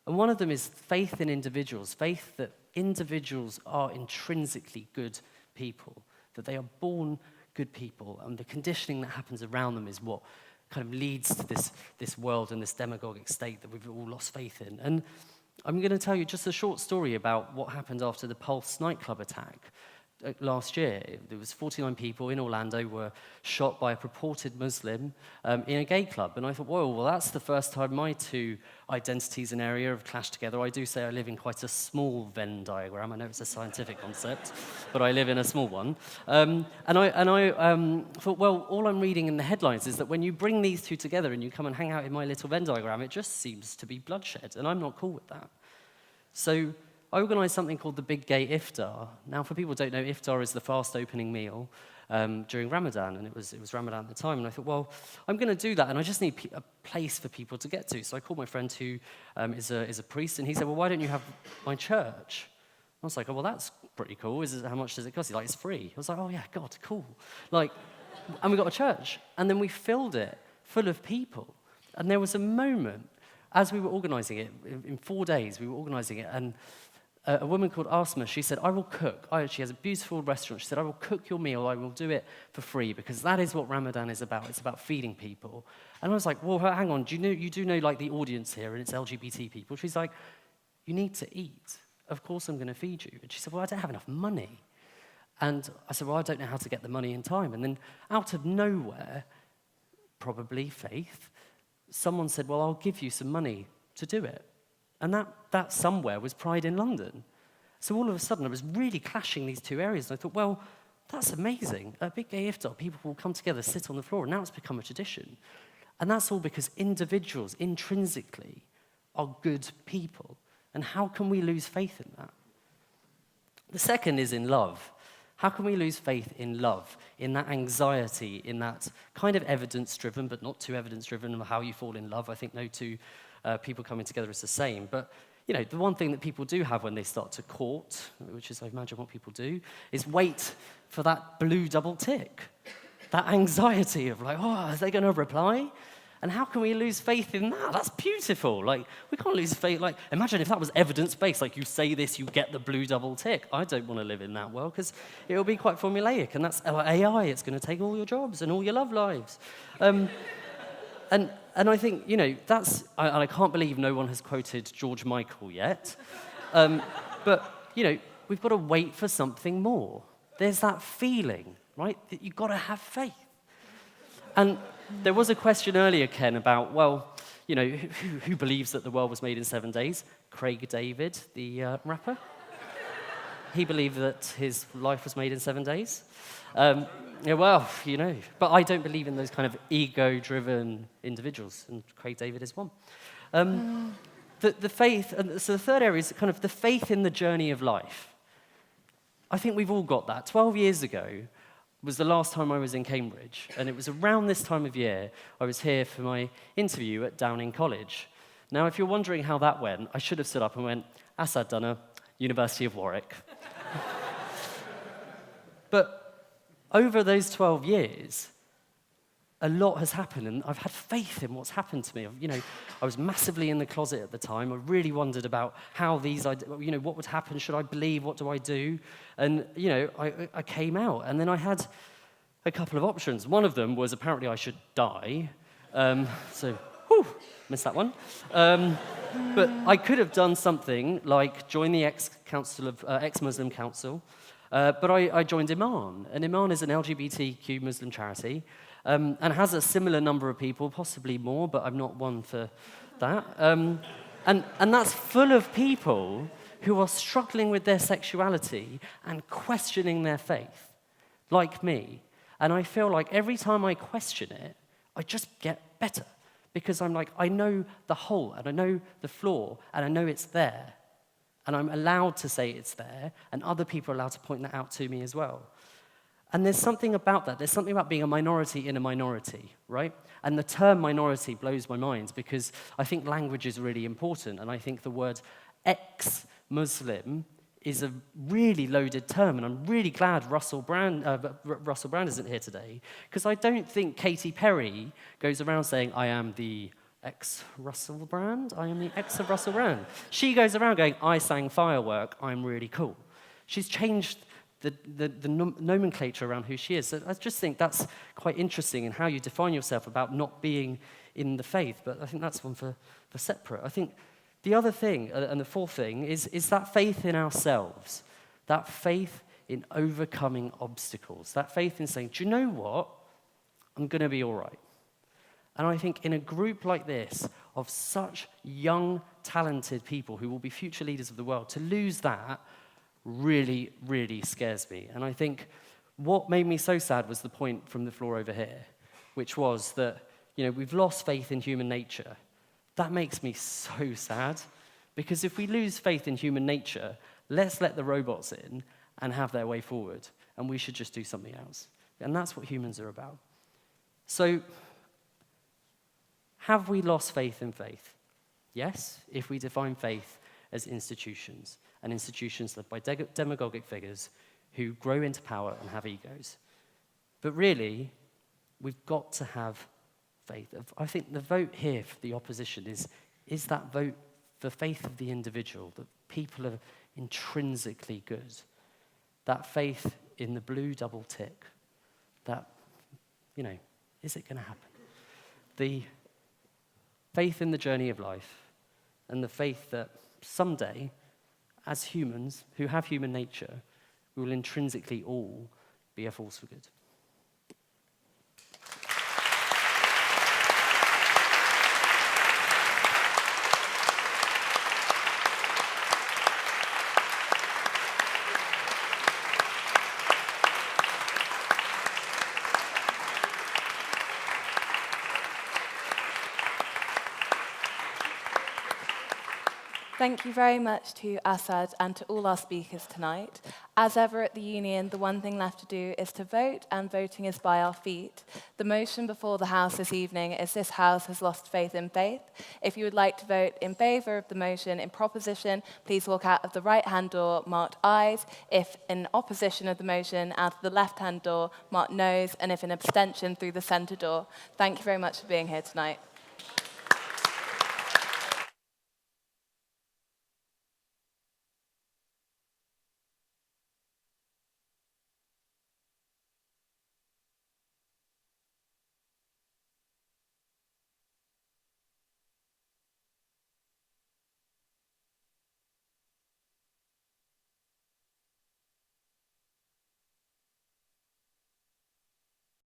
And one of them is faith in individuals, faith that individuals are intrinsically good people, that they are born good people, and the conditioning that happens around them is what kind of leads to this world and this demagogic state that we've all lost faith in. And I'm going to tell you just a short story about what happened after the Pulse nightclub attack. Last year, there was 49 people in Orlando were shot by a purported Muslim in a gay club. And I thought, whoa, well, that's the first time my 2 identities and area have clashed together. I do say I live in quite a small Venn diagram. I know it's a scientific concept, but I live in a small one. And I thought, well, all I'm reading in the headlines is that when you bring these 2 together and you come and hang out in my little Venn diagram, it just seems to be bloodshed, and I'm not cool with that. So I organised something called the Big Gay Iftar. Now, for people who don't know, Iftar is the fast opening meal during Ramadan, and it was Ramadan at the time. And I thought, well, I'm going to do that, and I just need a place for people to get to. So I called my friend who is a priest, and he said, well, why don't you have my church? I was like, oh, well, that's pretty cool. How much does it cost? He's like, it's free. I was like, oh, yeah, God, cool. And we got a church, and then we filled it full of people. And there was a moment, as we were organising it, in 4 days, we were organising it, and a woman called Asma, she said, I will cook. She has a beautiful restaurant. She said, I will cook your meal. I will do it for free, because that is what Ramadan is about. It's about feeding people. And I was like, well, hang on. You do know like the audience here, and it's LGBT people. She's like, you need to eat. Of course I'm going to feed you. And she said, well, I don't have enough money. And I said, well, I don't know how to get the money in time. And then out of nowhere, probably faith, someone said, well, I'll give you some money to do it. And that somewhere was Pride in London. So all of a sudden, I was really clashing these 2 areas. And I thought, well, that's amazing. A Big Gay Iftar, people will come together, sit on the floor, and now it's become a tradition. And that's all because individuals, intrinsically, are good people. And how can we lose faith in that? The second is in love. How can we lose faith in love, in that anxiety, in that kind of evidence-driven, but not too evidence-driven, of how you fall in love? I think no 2 people coming together is the same. But, the one thing that people do have when they start to court, which is, I imagine, what people do, is wait for that blue double tick. That anxiety of like, oh, are they going to reply? And how can we lose faith in that? That's beautiful. We can't lose faith. Imagine if that was evidence-based. You say this, you get the blue double tick. I don't want to live in that world, because it'll be quite formulaic. And that's AI. It's going to take all your jobs and all your love lives. And I think, that's... I can't believe no one has quoted George Michael yet. But, we've got to wait for something more. There's that feeling right? That you've got to have faith. And there was a question earlier, Ken, about, well, you know, who believes that the world was made in 7 days? Craig David, the rapper. He believed that his life was made in 7 days. Yeah, well, you know, but I don't believe in those kind of ego-driven individuals, and Craig David is one. The faith, and so the third area is kind of the faith in the journey of life. I think we've all got that. 12 years ago was the last time I was in Cambridge, and it was around this time of year I was here for my interview at Downing College. Now, if you're wondering how that went, I should have stood up and went, Asad Dhunna, University of Warwick. But over those 12 years, a lot has happened, and I've had faith in what's happened to me. You know, I was massively in the closet at the time. I really wondered about how these, you know, what would happen? Should I believe? What do I do? And, you know, I came out, and then I had a couple of options. One of them was apparently I should die. So, whew, missed that one. But I could have done something like join the ex-Muslim council. But I joined Imaan, and Imaan is an LGBTQI Muslim charity, and has a similar number of people, possibly more, but I'm not one for that. And that's full of people who are struggling with their sexuality and questioning their faith, like me. And I feel like every time I question it, I just get better, because I'm like, I know the hole, and I know the flaw, and I know it's there. And I'm allowed to say it's there, and other people are allowed to point that out to me as well. And there's something about that. There's something about being a minority in a minority, right? And the term minority blows my mind, because I think language is really important, and I think the word ex-Muslim is a really loaded term, and I'm really glad Russell Brand isn't here today, because I don't think Katy Perry goes around saying, I am the ex-Russell Brand? I am the ex of Russell Brand. She goes around going, I sang Firework, I'm really cool. She's changed the nomenclature around who she is. So I just think that's quite interesting in how you define yourself about not being in the faith, but I think that's one for separate. I think the other thing, and the fourth thing, is that faith in ourselves, that faith in overcoming obstacles, that faith in saying, do you know what? I'm going to be all right. And I think in a group like this, of such young, talented people who will be future leaders of the world, to lose that really, really scares me. And I think what made me so sad was the point from the floor over here, which was that, you know, we've lost faith in human nature. That makes me so sad, because if we lose faith in human nature, let's let the robots in and have their way forward, and we should just do something else. And that's what humans are about. So, have we lost faith in faith? Yes, if we define faith as institutions, and institutions led by demagogic figures who grow into power and have egos. But really, we've got to have faith. I think the vote here for the opposition is that vote for faith of the individual, that people are intrinsically good. That faith in the blue double tick, that, you know, is it going to happen? The faith in the journey of life, and the faith that someday, as humans who have human nature, we will intrinsically all be a force for good. Thank you very much to Asad and to all our speakers tonight. As ever at the Union, the one thing left to do is to vote, and voting is by our feet. The motion before the House this evening is this House has lost faith in faith. If you would like to vote in favour of the motion in proposition, please walk out of the right-hand door marked ayes. If in opposition of the motion, out of the left-hand door marked noes, and if in abstention, through the centre door. Thank you very much for being here tonight.